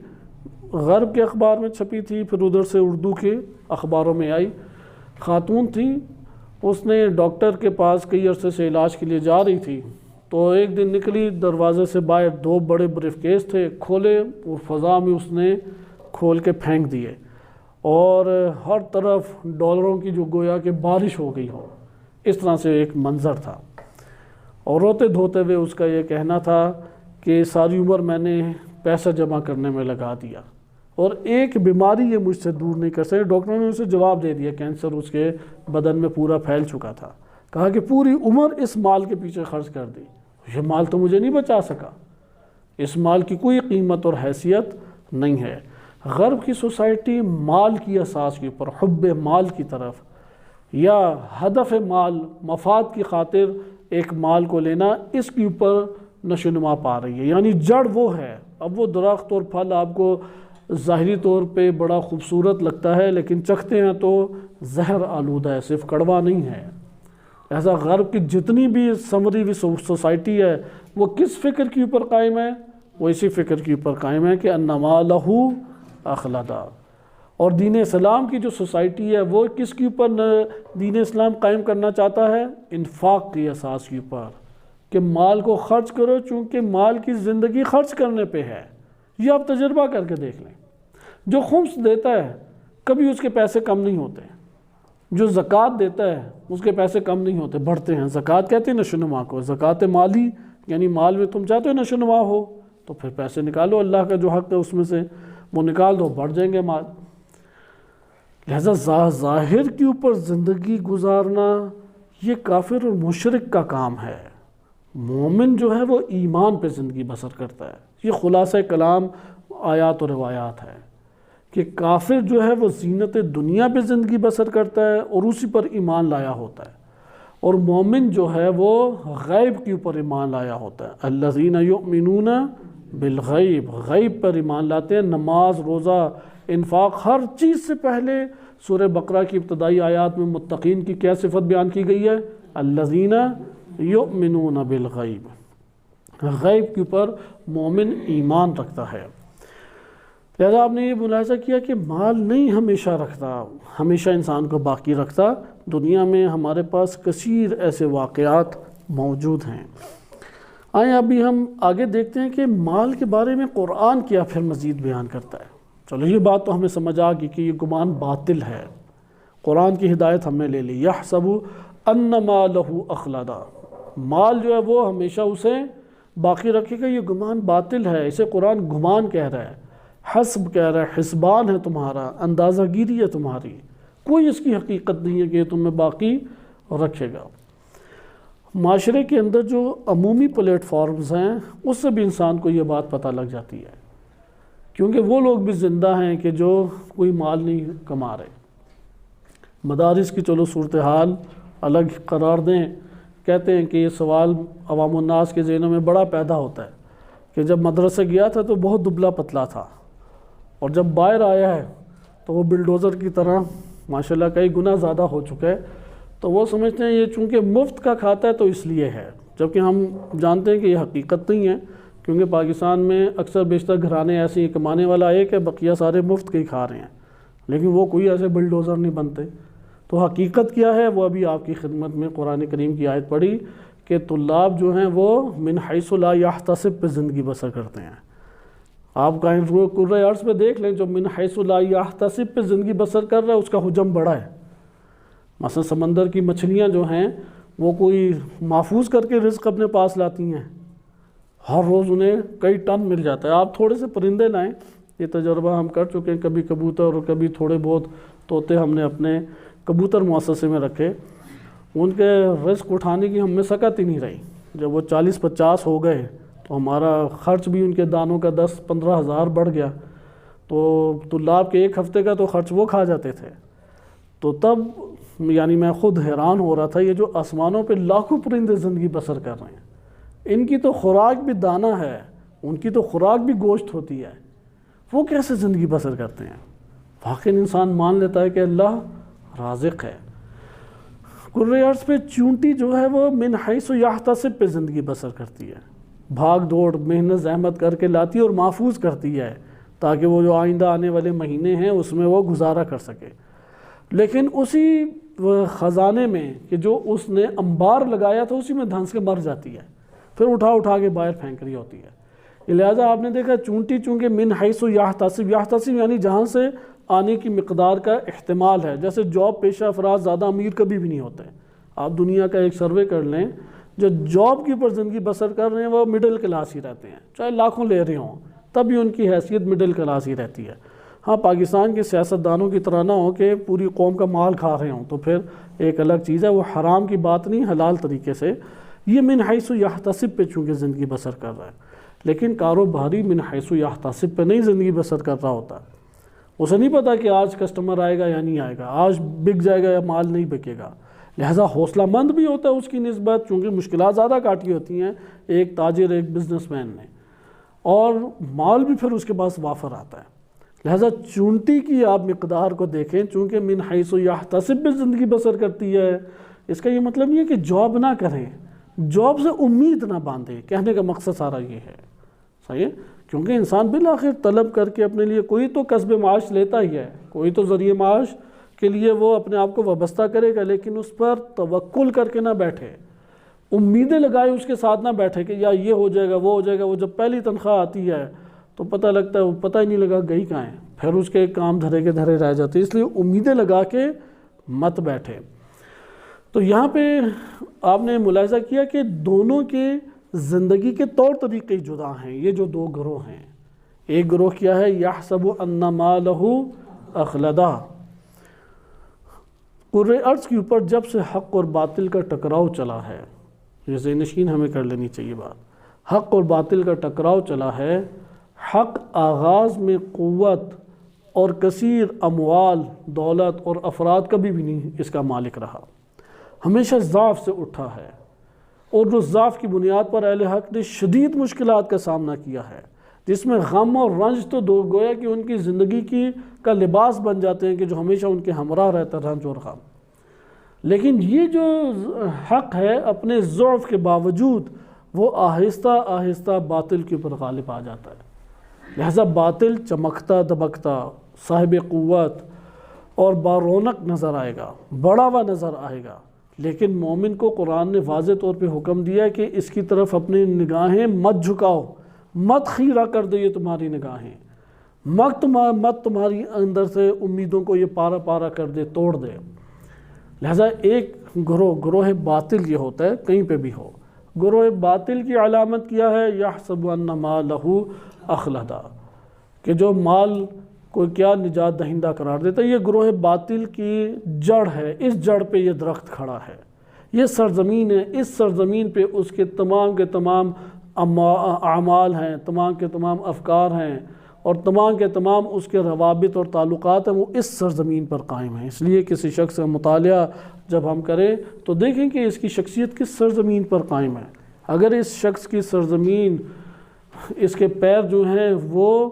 A: غرب کے اخبار میں چھپی تھی، پھر ادھر سے اردو کے اخباروں میں آئی۔ خاتون تھی، اس نے ڈاکٹر کے پاس کئی عرصے سے علاج کے لیے جا رہی تھی، تو ایک دن نکلی، دروازے سے باہر 2 بڑے بریف کیس تھے، کھولے اور فضا میں اس نے کھول کے پھینک دیے اور ہر طرف ڈالروں کی جو گویا کہ بارش ہو گئی ہو، اس طرح سے ایک منظر تھا۔ اور روتے دھوتے ہوئے اس کا یہ کہنا تھا کہ ساری عمر میں نے پیسہ جمع کرنے میں لگا دیا اور ایک بیماری یہ مجھ سے دور نہیں کر سکے۔ ڈاکٹروں نے اسے جواب دے دیا، کینسر اس کے بدن میں پورا پھیل چکا تھا۔ کہا کہ پوری عمر اس مال کے پیچھے خرچ کر دی، یہ مال تو مجھے نہیں بچا سکا، اس مال کی کوئی قیمت اور حیثیت نہیں ہے۔ غرب کی سوسائٹی مال کی اساس کے اوپر، حب مال کی طرف یا ہدف مال، مفاد کی خاطر ایک مال کو لینا، اس کے اوپر نشو نما پا رہی ہے، یعنی جڑ وہ ہے۔ اب وہ درخت اور پھل آپ کو ظاہری طور پہ بڑا خوبصورت لگتا ہے، لیکن چکھتے ہیں تو زہر آلودہ ہے، صرف کڑوا نہیں ہے۔ ایسا غرب کی جتنی بھی سمری ہوئی سوسائٹی ہے وہ کس فکر کے اوپر قائم ہے؟ وہ اسی فکر کے اوپر قائم ہے کہ ان مالہ اخلدا۔ اور دین اسلام کی جو سوسائٹی ہے وہ کس کے اوپر دین اسلام قائم کرنا چاہتا ہے؟ انفاق کی اساس کے اوپر، کہ مال کو خرچ کرو، چونکہ مال کی زندگی خرچ کرنے پہ ہے۔ یہ آپ تجربہ کر کے دیکھ لیں، جو خمس دیتا ہے کبھی اس کے پیسے کم نہیں ہوتے، جو زکوٰۃ دیتا ہے اس کے پیسے کم نہیں ہوتے، بڑھتے ہیں۔ زکوٰۃ کہتے ہیں نشو نما کو، زکوٰۃ مالی، یعنی مال میں تم چاہتے ہو نشو نما ہو تو پھر پیسے نکالو، اللہ کا جو حق ہے اس میں سے وہ نکال دو، بڑھ جائیں گے مال۔ لہذا ظاہر کے اوپر زندگی گزارنا یہ کافر اور مشرک کا کام ہے۔ مومن جو ہے وہ ایمان پہ زندگی بسر کرتا ہے۔ یہ خلاصہ کلام آیات و روایات ہے کہ کافر جو ہے وہ زینت دنیا پہ زندگی بسر کرتا ہے اور اسی پر ایمان لایا ہوتا ہے، اور مومن جو ہے وہ غیب کے اوپر ایمان لایا ہوتا ہے۔ الذین یؤمنون بالغیب، غیب پر ایمان لاتے ہیں۔ نماز، روزہ، انفاق، ہر چیز سے پہلے سورہ بقرہ کی ابتدائی آیات میں متقین کی کیا صفت بیان کی گئی ہے؟ الذین یؤمنون بالغیب، غیب کے اوپر مومن ایمان رکھتا ہے۔ لہذا آپ نے یہ ملاحظہ کیا کہ مال نہیں ہمیشہ رکھتا، ہمیشہ انسان کو باقی رکھتا۔ دنیا میں ہمارے پاس کثیر ایسے واقعات موجود ہیں۔ آئیں ابھی ہم آگے دیکھتے ہیں کہ مال کے بارے میں قرآن کیا پھر مزید بیان کرتا ہے۔ چلو یہ بات تو ہمیں سمجھ آ گئی کہ یہ گمان باطل ہے، قرآن کی ہدایت ہم نے لے لی۔ یحسب ان مالہ اخلدا، مال جو ہے وہ ہمیشہ اسے باقی رکھے گا، یہ گمان باطل ہے، اسے قرآن گمان کہہ رہا ہے، حسب کہہ رہا ہے، حسبان ہے تمہارا، اندازہ گیری ہے تمہاری، کوئی اس کی حقیقت نہیں ہے کہ یہ تمہیں باقی رکھے گا۔ معاشرے کے اندر جو عمومی پلیٹ فارمز ہیں اس سے بھی انسان کو یہ بات پتہ لگ جاتی ہے، کیونکہ وہ لوگ بھی زندہ ہیں کہ جو کوئی مال نہیں کما رہے۔ مدارس کی چلو صورتحال الگ قرار دیں، کہتے ہیں کہ یہ سوال عوام الناس کے ذہنوں میں بڑا پیدا ہوتا ہے کہ جب مدرسے گیا تھا تو بہت دبلا پتلا تھا، اور جب باہر آیا ہے تو وہ بلڈوزر کی طرح ماشاءاللہ کئی گنا زیادہ ہو چکا ہے، تو وہ سمجھتے ہیں یہ چونکہ مفت کا کھاتا ہے تو اس لیے ہے، جبکہ ہم جانتے ہیں کہ یہ حقیقت نہیں ہے، کیونکہ پاکستان میں اکثر بیشتر گھرانے ایسے ہی کمانے والا ایک ہے، بقیہ سارے مفت کے ہی کھا رہے ہیں، لیکن وہ کوئی ایسے بلڈوزر نہیں بنتے۔ تو حقیقت کیا ہے وہ ابھی آپ کی خدمت میں قرآن کریم کی آیت پڑھی کہ طلاب جو ہیں وہ من حیث لا یحتسب پہ زندگی بسر کرتے ہیں۔ آپ کہیں قرۂ ارض پہ دیکھ لیں، جو من حیث لا یحتسب پہ زندگی بسر کر رہا ہے اس کا حجم بڑا ہے۔ مثلا سمندر کی مچھلیاں جو ہیں وہ کوئی محفوظ کر کے رزق اپنے پاس لاتی ہیں، ہر روز انہیں کئی ٹن مل جاتا ہے۔ آپ تھوڑے سے پرندے لائیں، یہ تجربہ ہم کر چکے ہیں، کبھی کبوتر اور کبھی تھوڑے بہت طوطے ہم نے اپنے کبوتر مؤسسے میں رکھے، ان کے رزق اٹھانے کی ہم میں سکت ہی نہیں رہی، جب وہ 40-50 ہو گئے تو ہمارا خرچ بھی ان کے دانوں کا 10-15 ہزار بڑھ گیا، تو طلاب کے ایک ہفتے کا تو خرچ وہ کھا جاتے تھے۔ تو تب یعنی میں خود حیران ہو رہا تھا، یہ جو آسمانوں پہ لاکھوں پرندے زندگی بسر کر رہے ہیں، ان کی تو خوراک بھی دانہ ہے، ان کی تو خوراک بھی گوشت ہوتی ہے، وہ کیسے زندگی بسر کرتے ہیں؟ واقعی انسان مان لیتا ہے کہ اللہ رازق ہے۔ کرۂ ارض پہ چونٹی جو ہے وہ من حیث یحتسب پہ زندگی بسر کرتی ہے، بھاگ دوڑ محنت زحمت کر کے لاتی ہے اور محفوظ کرتی ہے تاکہ وہ جو آئندہ آنے والے مہینے ہیں اس میں وہ گزارا کر سکے۔ لیکن اسی خزانے میں کہ جو اس نے انبار لگایا تھا اسی میں دھنس کے مر جاتی ہے، پھر اٹھا کے باہر پھینک رہی ہوتی ہے۔ لہٰذا آپ نے دیکھا چونٹی چونکہ من حیث یحتسب، یحتسب یعنی جہاں سے آنے کی مقدار کا احتمال ہے۔ جیسے جاب پیشہ افراد زیادہ امیر کبھی بھی نہیں ہوتے۔ آپ دنیا کا ایک سروے کر لیں، جو جاب کے اوپر زندگی بسر کر رہے ہیں وہ مڈل کلاس ہی رہتے ہیں، چاہے لاکھوں لے رہے ہوں تب بھی ان کی حیثیت مڈل کلاس ہی رہتی ہے۔ ہاں پاکستان کے سیاستدانوں کی طرح نہ ہو کہ پوری قوم کا مال کھا رہے ہوں تو پھر ایک الگ چیز ہے، وہ حرام کی بات نہیں، حلال طریقے سے۔ یہ من حیث یحتسب پہ چونکہ زندگی بسر کر رہا ہے، لیکن کاروباری من حیث یحتسب پہ نہیں زندگی بسر کر رہا ہوتا۔ اسے نہیں پتا کہ آج کسٹمر آئے گا یا نہیں آئے گا، آج بک جائے گا یا مال نہیں بکے گا۔ لہٰذا حوصلہ مند بھی ہوتا ہے اس کی نسبت، چونکہ مشکلات زیادہ کاٹی ہوتی ہیں ایک تاجر ایک بزنس مین نے، اور مال بھی پھر اس کے پاس وافر آتا ہے۔ لہٰذا چونٹی کی آپ مقدار کو دیکھیں، چونکہ من حیث یحتسب پہ زندگی بسر کرتی ہے، اس کا یہ مطلب نہیں ہے کہ جاب نہ کریں، جاب سے امید نہ باندھیں، کہنے کا مقصد سارا یہ ہے، صحیح ہے؟ کیونکہ انسان بالآخر طلب کر کے اپنے لیے کوئی تو کسب معاش لیتا ہی ہے، کوئی تو ذریعہ معاش کے لیے وہ اپنے آپ کو وابستہ کرے گا، لیکن اس پر توکل کر کے نہ بیٹھے، امیدیں لگائے اس کے ساتھ نہ بیٹھے کہ یا یہ ہو جائے گا وہ ہو جائے گا۔ وہ جب پہلی تنخواہ آتی ہے تو پتہ لگتا ہے وہ پتہ ہی نہیں لگا گئی کہاں ہے، پھر اس کے کام دھرے کے دھرے رہ جاتے، اس لیے امیدیں لگا کے مت بیٹھے۔ تو یہاں پہ آپ نے ملاحظہ کیا کہ دونوں کے زندگی کے طور طریقے جدا ہیں۔ یہ جو دو گروہ ہیں، ایک گروہ کیا ہے، یحسب ان مالہ اخلدہ۔ کرۂ ارض کے اوپر جب سے حق اور باطل کا ٹکراؤ چلا ہے، یہ ذہن نشین ہمیں کر لینی چاہیے بات، حق اور باطل کا ٹکراؤ چلا ہے، حق آغاز میں قوت اور کثیر اموال دولت اور افراد کبھی بھی نہیں اس کا مالک رہا، ہمیشہ ضعف سے اٹھا ہے، اور اس ضعف کی بنیاد پر اہل حق نے شدید مشکلات کا سامنا کیا ہے، جس میں غم اور رنج تو گویا کہ ان کی زندگی کا لباس بن جاتے ہیں کہ جو ہمیشہ ان کے ہمراہ رہتا ہے، رنج اور غم۔ لیکن یہ جو حق ہے اپنے ضعف کے باوجود وہ آہستہ آہستہ باطل کے اوپر غالب آ جاتا ہے۔ لہذا باطل چمکتا دبکتا صاحب قوت اور بارونق نظر آئے گا، بڑا ہوا نظر آئے گا، لیکن مومن کو قرآن نے واضح طور پہ حکم دیا کہ اس کی طرف اپنی نگاہیں مت جھکاؤ، مت خیرہ کر دے یہ تمہاری نگاہیں، مت تمہاری اندر سے امیدوں کو یہ پارا پارا کر دے، توڑ دے۔ لہذا ایک گروہ باطل یہ ہوتا ہے، کہیں پہ بھی ہو، گروہ باطل کی علامت کیا ہے، یحسب ان مالہ اخلدہ، کہ جو مال کو کیا نجات دہندہ قرار دیتا ہے۔ یہ گروہ باطل کی جڑ ہے، اس جڑ پہ یہ درخت کھڑا ہے، یہ سرزمین ہے، اس سرزمین پہ اس کے تمام کے تمام اعمال ہیں، تمام کے تمام افکار ہیں، اور تمام کے تمام اس کے روابط اور تعلقات ہیں، وہ اس سرزمین پر قائم ہیں۔ اس لیے کسی شخص کا مطالعہ جب ہم کریں تو دیکھیں کہ اس کی شخصیت کس سرزمین پر قائم ہے۔ اگر اس شخص کی سرزمین، اس کے پیر جو ہیں وہ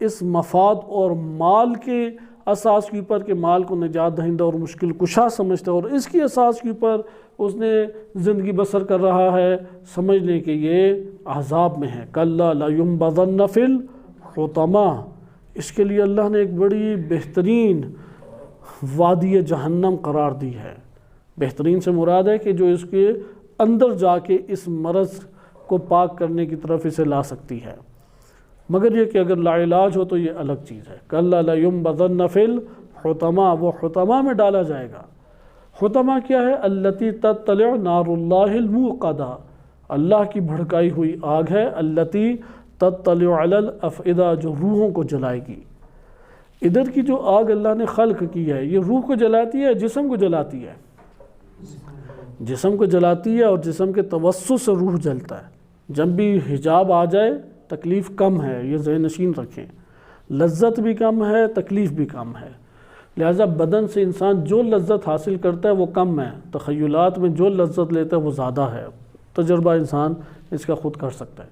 A: اس مفاد اور مال کے اساس کے اوپر کہ مال کو نجات دہندہ اور مشکل کشا سمجھتا ہے، اور اس کی اساس کے اوپر اس نے زندگی بسر کر رہا ہے، سمجھ لیں کہ یہ عذاب میں ہے۔ کَلَّا لَيُنبَذَنَّ فِي الْحُطَمَةِ، اس کے لیے اللہ نے ایک بڑی بہترین وادی جہنم قرار دی ہے۔ بہترین سے مراد ہے کہ جو اس کے اندر جا کے اس مرض کو پاک کرنے کی طرف اسے لا سکتی ہے، مگر یہ کہ اگر لا علاج ہو تو یہ الگ چیز ہے۔ کَلَّا لَيُنبَذَنَّ فِي الْحُطَمَةِ، وہ حطمہ میں ڈالا جائے گا۔ حطمہ کیا ہے؟ الَّتِي تَطَّلِعُ نَارُ اللَّهِ الْمُوقَدَةِ، اللہ کی بھڑکائی ہوئی آگ ہے، الَّتِي تَطَّلِعُ عَلَى الْأَفْئِدَةِ، جو روحوں کو جلائے گی۔ ادھر کی جو آگ اللہ نے خلق کی ہے یہ روح کو جلاتی ہے، جسم کو جلاتی ہے؟ جسم کو جلاتی ہے اور جسم کے توسط سے روح جلتا ہے۔ جب بھی حجاب آ جائے تکلیف کم ہے، یہ ذہن نشین رکھیں، لذت بھی کم ہے، تکلیف بھی کم ہے۔ لہٰذا بدن سے انسان جو لذت حاصل کرتا ہے وہ کم ہے، تخیلات میں جو لذت لیتا ہے وہ زیادہ ہے۔ تجربہ انسان اس کا خود کر سکتا ہے۔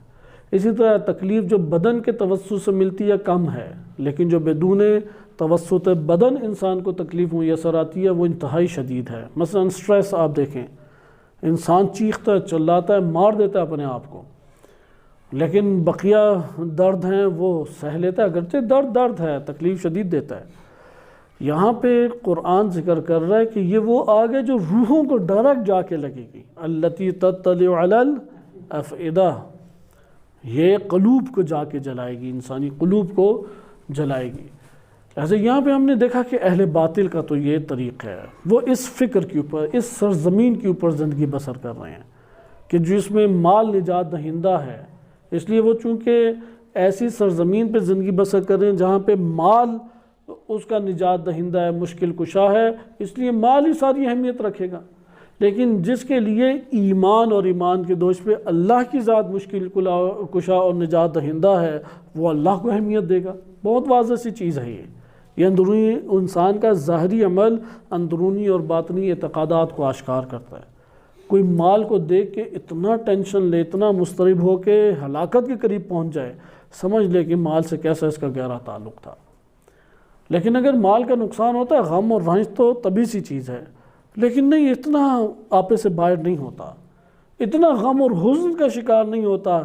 A: اسی طرح تکلیف جو بدن کے توسط سے ملتی ہے کم ہے، لیکن جو بدون توسط بدن انسان کو تکلیف میسر آتی ہے وہ انتہائی شدید ہے۔ مثلا سٹریس آپ دیکھیں، انسان چیختا ہے، چلاتا ہے، مار دیتا ہے اپنے آپ کو، لیکن بقیہ درد ہیں وہ سہ لیتا ہے، اگرچہ درد ہے، تکلیف شدید دیتا ہے۔ یہاں پہ قرآن ذکر کر رہا ہے کہ یہ وہ آگ ہے جو روحوں کو ڈائریکٹ جا کے لگے گی، التی تطلع علی الافئدہ، یہ قلوب کو جا کے جلائے گی، انسانی قلوب کو جلائے گی۔ لہٰذا یہاں پہ ہم نے دیکھا کہ اہل باطل کا تو یہ طریق ہے، وہ اس فکر کے اوپر، اس سرزمین کے اوپر زندگی بسر کر رہے ہیں کہ جس میں مال نجات دہندہ ہے، اس لیے وہ چونکہ ایسی سرزمین پہ زندگی بسر کر رہے ہیں جہاں پہ مال اس کا نجات دہندہ ہے، مشکل کشا ہے، اس لیے مال ہی ساری اہمیت رکھے گا۔ لیکن جس کے لیے ایمان اور ایمان کے دوش پہ اللہ کی ذات مشکل کشا اور نجات دہندہ ہے، وہ اللہ کو اہمیت دے گا۔ بہت واضح سی چیز ہے یہ اندرونی انسان کا ظاہری عمل اندرونی اور باطنی اعتقادات کو آشکار کرتا ہے۔ کوئی مال کو دیکھ کے اتنا ٹینشن لے، اتنا مضطرب ہو کے ہلاکت کے قریب پہنچ جائے، سمجھ لے کہ مال سے کیسا اس کا گہرا تعلق تھا۔ لیکن اگر مال کا نقصان ہوتا ہے، غم اور رنج تو طبیعی سی چیز ہے، لیکن نہیں اتنا آپے سے باہر نہیں ہوتا، اتنا غم اور حزن کا شکار نہیں ہوتا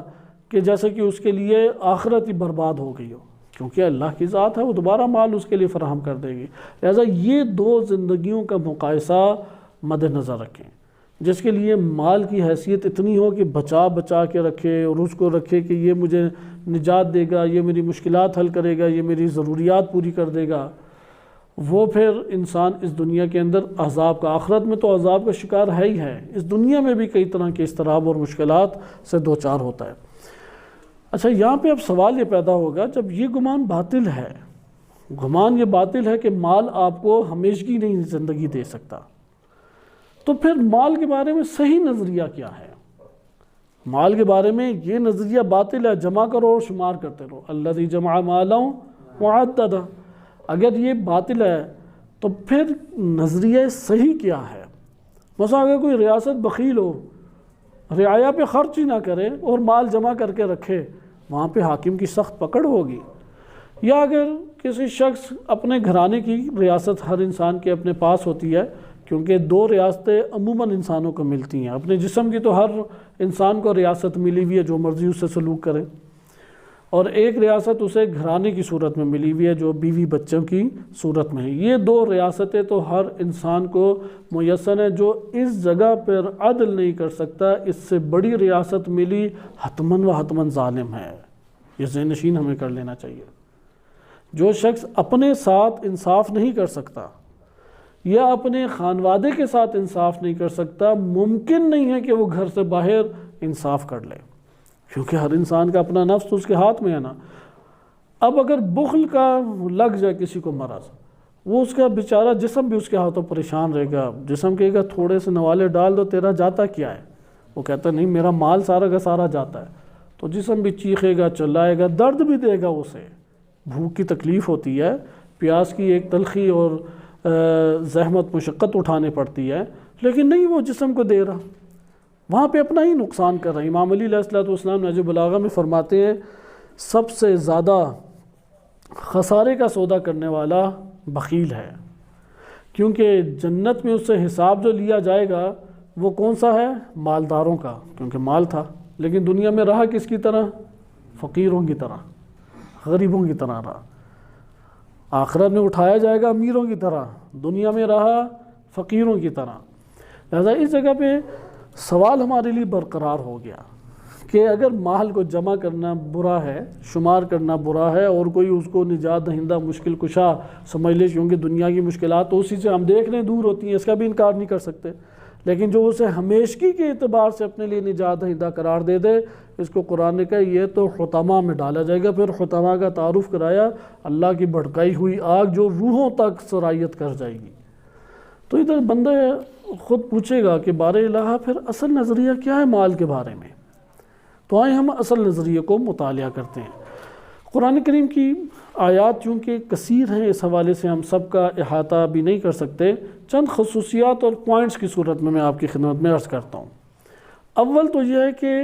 A: کہ جیسے کہ اس کے لیے آخرت ہی برباد ہو گئی ہو، کیونکہ اللہ کی ذات ہے، وہ دوبارہ مال اس کے لیے فراہم کر دے گی۔ لہٰذا یہ دو زندگیوں کا مقایسہ مد نظر رکھیں، جس کے لیے مال کی حیثیت اتنی ہو کہ بچا کے رکھے اور اس کو رکھے کہ یہ مجھے نجات دے گا، یہ میری مشکلات حل کرے گا، یہ میری ضروریات پوری کر دے گا، وہ پھر انسان اس دنیا کے اندر عذاب کا، آخرت میں تو عذاب کا شکار ہے ہی ہے، اس دنیا میں بھی کئی طرح کے اضطراب اور مشکلات سے دوچار ہوتا ہے۔ اچھا، یہاں پہ اب سوال یہ پیدا ہوگا، جب یہ گمان باطل ہے، گمان یہ باطل ہے کہ مال آپ کو ہمیشگی نہیں زندگی دے سکتا، تو پھر مال کے بارے میں صحیح نظریہ کیا ہے؟ مال کے بارے میں یہ نظریہ باطل ہے، جمع کرو اور شمار کرتے رہو، الذی جمع مالا وعددہ۔ اگر یہ باطل ہے تو پھر نظریہ صحیح کیا ہے؟ مثلا اگر کوئی ریاست بخیل ہو، رعایا پہ خرچ ہی نہ کرے اور مال جمع کر کے رکھے، وہاں پہ حاکم کی سخت پکڑ ہوگی۔ یا اگر کسی شخص اپنے گھرانے کی ریاست ہر انسان کے اپنے پاس ہوتی ہے، کیونکہ دو ریاستیں عموماً انسانوں کو ملتی ہیں، اپنے جسم کی تو ہر انسان کو ریاست ملی ہوئی ہے جو مرضی اس سے سلوک کرے، اور ایک ریاست اسے گھرانے کی صورت میں ملی ہوئی ہے جو بیوی بچوں کی صورت میں ہے۔ یہ دو ریاستیں تو ہر انسان کو میسر ہیں، جو اس جگہ پر عدل نہیں کر سکتا، اس سے بڑی ریاست ملی حتماً و حتماً ظالم ہے۔ یہ ذہن نشین ہمیں کر لینا چاہیے۔ جو شخص اپنے ساتھ انصاف نہیں کر سکتا یا اپنے خانوادے کے ساتھ انصاف نہیں کر سکتا، ممکن نہیں ہے کہ وہ گھر سے باہر انصاف کر لے، کیونکہ ہر انسان کا اپنا نفس تو اس کے ہاتھ میں ہے نا۔ اب اگر بخل کا لگ جائے کسی کو مرض، وہ اس کا بیچارہ جسم بھی اس کے ہاتھوں پریشان رہے گا، جسم کہے گا تھوڑے سے نوالے ڈال دو، تیرا جاتا کیا ہے؟ وہ کہتا نہیں میرا مال سارا کا سارا جاتا ہے، تو جسم بھی چیخے گا، چلائے گا، درد بھی دے گا، اسے بھوک کی تکلیف ہوتی ہے، پیاس کی ایک تلخی اور زحمت مشقت اٹھانے پڑتی ہے، لیکن نہیں وہ جسم کو دے رہا، وہاں پہ اپنا ہی نقصان کر رہا ہے۔ امام علی علیہ السلام نہج البلاغہ میں فرماتے ہیں سب سے زیادہ خسارے کا سودا کرنے والا بخیل ہے، کیونکہ جنت میں اس سے حساب جو لیا جائے گا وہ کون سا ہے؟ مالداروں کا، کیونکہ مال تھا، لیکن دنیا میں رہا کس کی طرح؟ فقیروں کی طرح، غریبوں کی طرح رہا۔ آخرت میں اٹھایا جائے گا امیروں کی طرح، دنیا میں رہا فقیروں کی طرح۔ لہذا اس جگہ پہ سوال ہمارے لیے برقرار ہو گیا کہ اگر مال کو جمع کرنا برا ہے، شمار کرنا برا ہے، اور کوئی اس کو نجات دہندہ مشکل کشا سمجھ لے، کیونکہ دنیا کی مشکلات تو اسی سے ہم دیکھ لیں دور ہوتی ہیں، اس کا بھی انکار نہیں کر سکتے، لیکن جو اسے ہمیشگی کے اعتبار سے اپنے لیے نجات دہندہ قرار دے دے، اس کو قرآن نے کہا یہ تو حطمہ میں ڈالا جائے گا۔ پھر حطمہ کا تعارف کرایا، اللہ کی بھڑکائی ہوئی آگ جو روحوں تک سرایت کر جائے گی۔ تو ادھر بندہ خود پوچھے گا کہ بارے الہ پھر اصل نظریہ کیا ہے مال کے بارے میں؟ تو آئیں ہم اصل نظریے کو مطالعہ کرتے ہیں۔ قرآن کریم کی آیات چونکہ کثیر ہیں، اس حوالے سے ہم سب کا احاطہ بھی نہیں کر سکتے، چند خصوصیات اور پوائنٹس کی صورت میں آپ کی خدمت میں عرض کرتا ہوں۔ اول تو یہ ہے کہ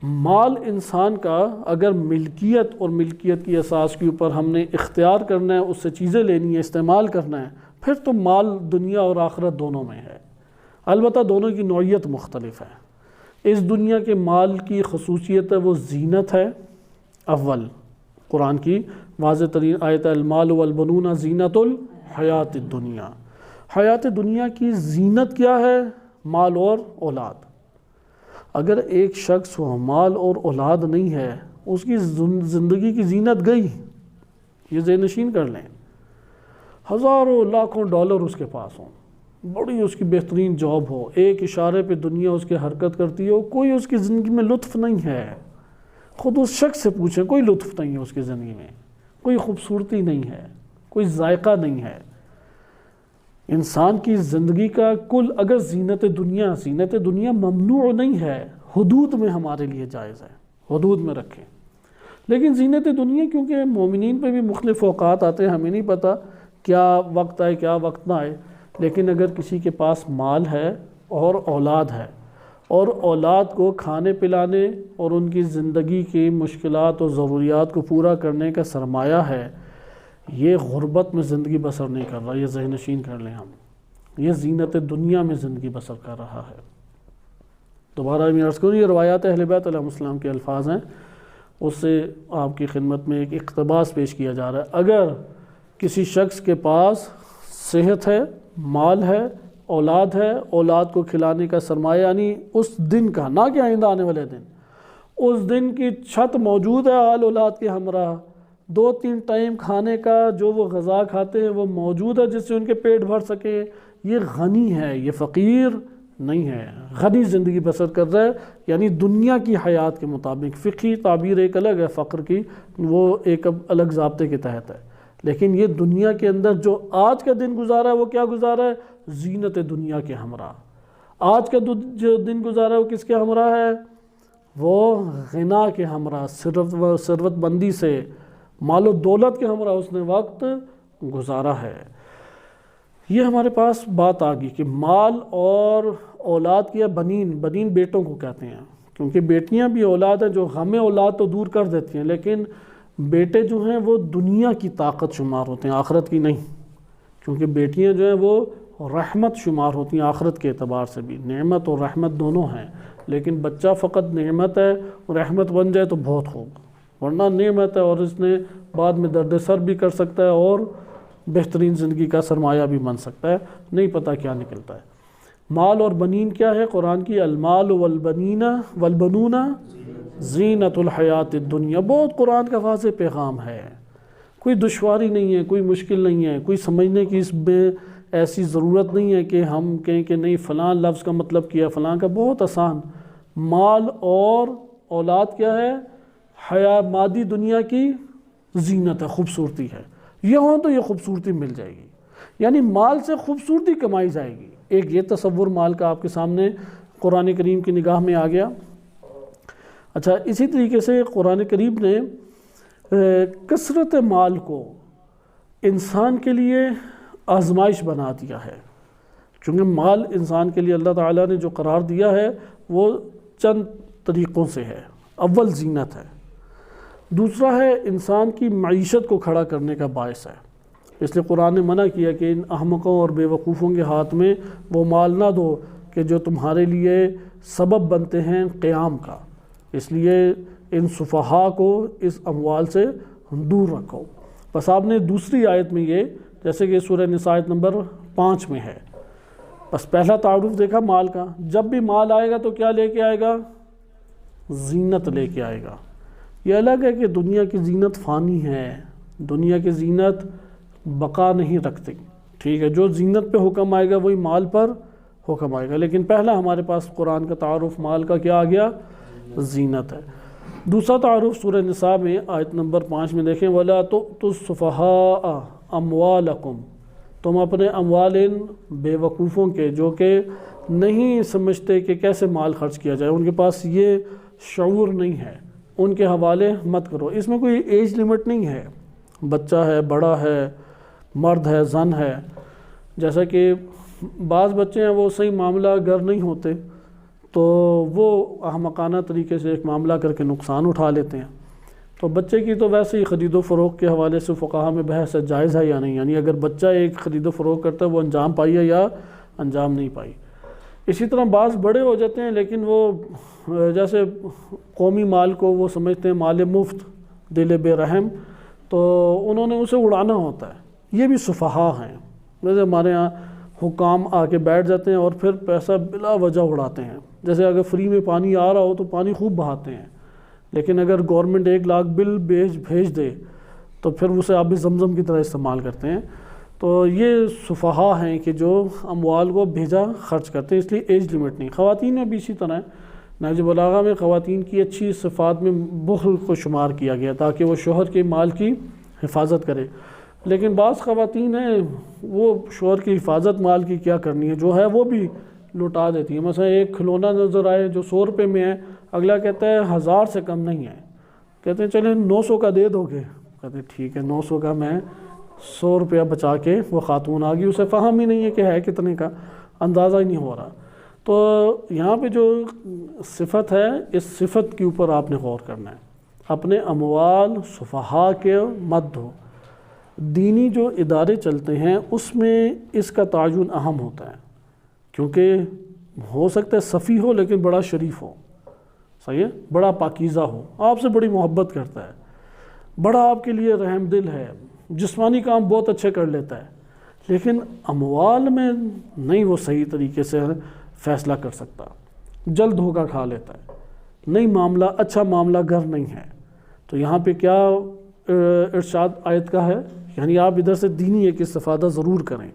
A: مال انسان کا اگر ملکیت اور ملکیت کی اساس کے اوپر ہم نے اختیار کرنا ہے، اس سے چیزیں لینی ہے، استعمال کرنا ہے، پھر تو مال دنیا اور آخرت دونوں میں ہے، البتہ دونوں کی نوعیت مختلف ہے۔ اس دنیا کے مال کی خصوصیت ہے وہ زینت ہے، اول قرآن کی واضح ترین آیت المال والبنون زینت الحیات الدنیا، حیات دنیا کی زینت کیا ہے؟ مال اور اولاد۔ اگر ایک شخص کو مال اور اولاد نہیں ہے، اس کی زندگی کی زینت گئی، یہ ذہن نشین کر لیں۔ ہزاروں لاکھوں ڈالر اس کے پاس ہوں، بڑی اس کی بہترین جاب ہو، ایک اشارے پہ دنیا اس کے حرکت کرتی ہو، کوئی اس کی زندگی میں لطف نہیں ہے۔ خود اس شخص سے پوچھیں، کوئی لطف نہیں ہے اس کی زندگی میں، کوئی خوبصورتی نہیں ہے، کوئی ذائقہ نہیں ہے۔ انسان کی زندگی کا کل اگر زینت دنیا ممنوع نہیں ہے، حدود میں ہمارے لیے جائز ہے، حدود میں رکھیں۔ لیکن زینت دنیا کیونکہ مومنین پہ بھی مختلف اوقات آتے ہیں، ہمیں نہیں پتہ کیا وقت آئے کیا وقت نہ آئے، لیکن اگر کسی کے پاس مال ہے اور اولاد ہے، اور اولاد کو کھانے پلانے اور ان کی زندگی کی مشکلات اور ضروریات کو پورا کرنے کا سرمایہ ہے، یہ غربت میں زندگی بسر نہیں کر رہا، یہ ذہن نشین کر لیں ہم، یہ زینت دنیا میں زندگی بسر کر رہا ہے۔ دوبارہ میں عرض کروں، یہ روایات اہل بیت علیہ السلام کے الفاظ ہیں، اس سے آپ کی خدمت میں ایک اقتباس پیش کیا جا رہا ہے۔ اگر کسی شخص کے پاس صحت ہے، مال ہے، اولاد ہے، اولاد کو کھلانے کا سرمایہ، یعنی اس دن کا، نہ کہ آئندہ آنے والے دن، اس دن کی چھت موجود ہے آل اولاد کے ہمراہ، 2-3 ٹائم کھانے کا جو وہ غذا کھاتے ہیں وہ موجود ہے جس سے ان کے پیٹ بھر سکے، یہ غنی ہے، یہ فقیر نہیں ہے، غنی زندگی بسر کر رہا ہے، یعنی دنیا کی حیات کے مطابق۔ فقہی تعبیر ایک الگ ہے فقر کی، وہ ایک الگ ضابطے کے تحت ہے، لیکن یہ دنیا کے اندر جو آج کا دن گزارا ہے وہ کیا گزارا ہے؟ زینت دنیا کے ہمراہ۔ آج کا جو دن گزارا ہے وہ کس کے ہمراہ ہے؟ وہ غنا کے ہمراہ، ثروت بندی سے، مال و دولت کے ہمراہ اس نے وقت گزارا ہے۔ یہ ہمارے پاس بات آ گئی کہ مال اور اولاد کیا، بنین بیٹوں کو کہتے ہیں، کیونکہ بیٹیاں بھی اولاد ہیں، جو غم اولاد تو دور کر دیتی ہیں، لیکن بیٹے جو ہیں وہ دنیا کی طاقت شمار ہوتے ہیں، آخرت کی نہیں، کیونکہ بیٹیاں جو ہیں وہ رحمت شمار ہوتی ہیں آخرت کے اعتبار سے بھی، نعمت اور رحمت دونوں ہیں، لیکن بچہ فقط نعمت ہے، رحمت بن جائے تو بہت خوب، ورنہ نعمت ہے اور اس نے بعد میں درد سر بھی کر سکتا ہے اور بہترین زندگی کا سرمایہ بھی بن سکتا ہے، نہیں پتہ کیا نکلتا ہے۔ مال اور بنین کیا ہے قرآن کی؟ المال والبنون زینت الحیات الدنیا، بہت قرآن کا واضح پیغام ہے، کوئی دشواری نہیں ہے، کوئی مشکل نہیں ہے، کوئی سمجھنے کی اس میں ایسی ضرورت نہیں ہے کہ ہم کہیں کہ نہیں فلاں لفظ کا مطلب کیا فلاں کا، بہت آسان۔ مال اور اولاد کیا ہے؟ مادی دنیا کی زینت ہے، خوبصورتی ہے، یہ ہوں تو یہ خوبصورتی مل جائے گی، یعنی مال سے خوبصورتی کمائی جائے گی۔ ایک یہ تصور مال کا آپ کے سامنے قرآن کریم کی نگاہ میں آ گیا۔ اچھا، اسی طریقے سے قرآن کریم نے کثرت مال کو انسان کے لیے آزمائش بنا دیا ہے، چونکہ مال انسان کے لیے اللہ تعالیٰ نے جو قرار دیا ہے وہ چند طریقوں سے ہے۔ اول زینت ہے، دوسرا ہے انسان کی معیشت کو کھڑا کرنے کا باعث ہے، اس لیے قرآن نے منع کیا کہ ان احمقوں اور بے وقوفوں کے ہاتھ میں وہ مال نہ دو کہ جو تمہارے لیے سبب بنتے ہیں قیام کا، اس لیے ان صفحاء کو اس اموال سے دور رکھو۔ بس آپ نے دوسری آیت میں یہ، جیسے کہ سورہ نساء آیت نمبر 5 میں ہے، بس پہلا تعارف دیکھا مال کا، جب بھی مال آئے گا تو کیا لے کے آئے گا؟ زینت لے کے آئے گا۔ یہ الگ ہے کہ دنیا کی زینت فانی ہے، دنیا کی زینت بقا نہیں رکھتی، ٹھیک ہے، جو زینت پہ حکم آئے گا وہی مال پر حکم آئے گا، لیکن پہلا ہمارے پاس قرآن کا تعارف مال کا کیا آ گیا؟ زینت ہے۔ دوسرا تعارف سورہ نساء میں آیت نمبر 5 میں دیکھیں، وَلَا تُؤْتُوا السُّفَهَاءَ أَمْوَالَكُمْ، تم اپنے اموال ان بے وقوفوں کے جو کہ نہیں سمجھتے کہ کیسے مال خرچ کیا جائے، ان کے پاس یہ شعور نہیں ہے، ان کے حوالے مت کرو۔ اس میں کوئی ایج لمٹ نہیں ہے، بچہ ہے، بڑا ہے، مرد ہے، زن ہے۔ جیسا کہ بعض بچے ہیں وہ صحیح معاملہ گر نہیں ہوتے تو وہ احمقانہ طریقے سے ایک معاملہ کر کے نقصان اٹھا لیتے ہیں۔ تو بچے کی تو ویسے ہی خرید و فروخت کے حوالے سے فقہا میں بحث ہے جائز ہے یا نہیں، یعنی اگر بچہ ایک خرید و فروخت کرتا ہے وہ انجام پائی ہے یا انجام نہیں پائی۔ اسی طرح بعض بڑے ہو جاتے ہیں لیکن وہ جیسے قومی مال کو وہ سمجھتے ہیں مال مفت، دل بے رحم، تو انہوں نے اسے اڑانا ہوتا ہے۔ یہ بھی سفہا ہیں، جیسے ہمارے ہاں حکام آ کے بیٹھ جاتے ہیں اور پھر پیسہ بلا وجہ اڑاتے ہیں۔ جیسے اگر فری میں پانی آ رہا ہو تو پانی خوب بہاتے ہیں، لیکن اگر گورنمنٹ 1 لاکھ بل بھیج دے تو پھر اسے آب زمزم کی طرح استعمال کرتے ہیں۔ تو یہ سفہا ہیں کہ جو اموال کو بھیجا خرچ کرتے ہیں، اس لیے ایج لمٹ نہیں۔ خواتین میں بھی اسی طرح ہے، نہج بلاغہ میں خواتین کی اچھی صفات میں بخل کو شمار کیا گیا تاکہ وہ شوہر کے مال کی حفاظت کرے، لیکن بعض خواتین ہیں وہ شوہر کی حفاظت مال کی کیا کرنی ہے، جو ہے وہ بھی لٹا دیتی ہیں۔ مثلا ایک کھلونا نظر آئے جو 100 روپے میں ہے، اگلا کہتا ہے 1000 سے کم نہیں ہے، کہتے ہیں چلیں 900 کا دے دو گے، کہتے ہیں ٹھیک ہے 900 کا میں 100 روپیہ بچا کے، وہ خاتون آ گئی، اسے فہم ہی نہیں ہے کہ ہے کتنے کا، اندازہ ہی نہیں ہو رہا۔ تو یہاں پہ جو صفت ہے اس صفت کے اوپر آپ نے غور کرنا ہے، اپنے اموال سفہا کے مت دو۔ دینی جو ادارے چلتے ہیں اس میں اس کا تعین اہم ہوتا ہے، کیونکہ ہو سکتا ہے سفی ہو لیکن بڑا شریف ہو، صحیح ہے، بڑا پاکیزہ ہو، آپ سے بڑی محبت کرتا ہے، بڑا آپ کے لیے رحم دل ہے، جسمانی کام بہت اچھے کر لیتا ہے، لیکن اموال میں نہیں وہ صحیح طریقے سے فیصلہ کر سکتا، جلد دھوکہ کھا لیتا ہے، نہیں معاملہ اچھا معاملہ گھر نہیں ہے۔ تو یہاں پہ کیا ارشاد آیت کا ہے، یعنی آپ ادھر سے دینی ایک استفادہ ضرور کریں۔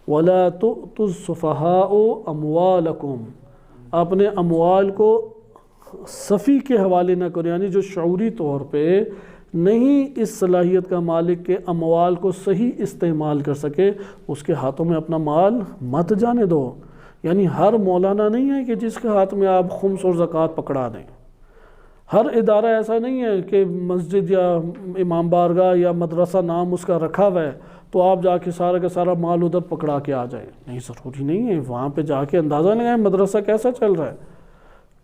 A: وَلَا تُؤْتُوا السُّفَهَاءَ أَمْوَالَكُمْ، اپنے اموال کو سفی کے حوالے نہ کرو، یعنی جو شعوری طور پہ نہیں اس صلاحیت کا مالک کے اموال کو صحیح استعمال کر سکے، اس کے ہاتھوں میں اپنا مال مت جانے دو۔ یعنی ہر مولانا نہیں ہے کہ جس کے ہاتھ میں آپ خمس اور زکوٰۃ پکڑا دیں، ہر ادارہ ایسا نہیں ہے کہ مسجد یا امام بارگاہ یا مدرسہ نام اس کا رکھا ہوا ہے تو آپ جا کے سارا کا سارا مال ادھر پکڑا کے آ جائیں، نہیں، ضروری نہیں ہے، وہاں پہ جا کے اندازہ لگائیں مدرسہ کیسا چل رہا ہے،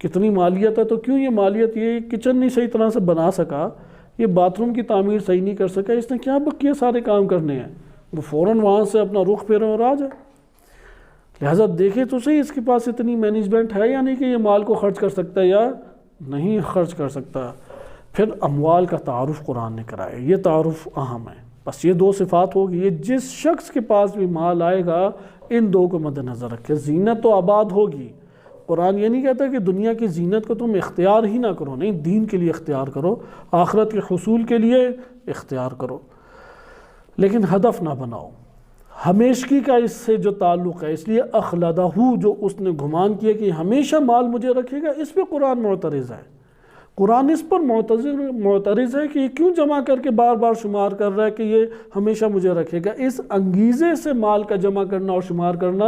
A: کتنی مالیت ہے، تو کیوں یہ مالیت، یہ کچن نہیں صحیح طرح سے بنا سکا، یہ باتھ روم کی تعمیر صحیح نہیں کر سکا، اس نے کیا بقیہ سارے کام کرنے ہیں، وہ فوراً وہاں سے اپنا رخ پھیرے اور آ جائے۔ لہٰذا دیکھیں تو صحیح اس کے پاس اتنی مینجمنٹ ہے یا نہیں کہ یہ مال کو خرچ کر سکتا ہے یا نہیں خرچ کر سکتا۔ پھر اموال کا تعارف قرآن نے کرایا، یہ تعارف اہم ہے، بس یہ 2 صفات ہوگی، یہ جس شخص کے پاس بھی مال آئے گا ان 2 کو مد نظر رکھے۔ زینت تو آباد ہوگی، قرآن یہ نہیں کہتا کہ دنیا کی زینت کو تم اختیار ہی نہ کرو، نہیں، دین کے لیے اختیار کرو، آخرت کے حصول کے لیے اختیار کرو، لیکن ہدف نہ بناؤ۔ ہمیشگی کا اس سے جو تعلق ہے، اس لیے اخلدہ جو اس نے گمان کیا کہ ہمیشہ مال مجھے رکھے گا، اس پہ قرآن معترض ہے۔ قرآن اس پر معترض ہے کہ یہ کیوں جمع کر کے بار بار شمار کر رہا ہے کہ یہ ہمیشہ مجھے رکھے گا۔ اس انگیزے سے مال کا جمع کرنا اور شمار کرنا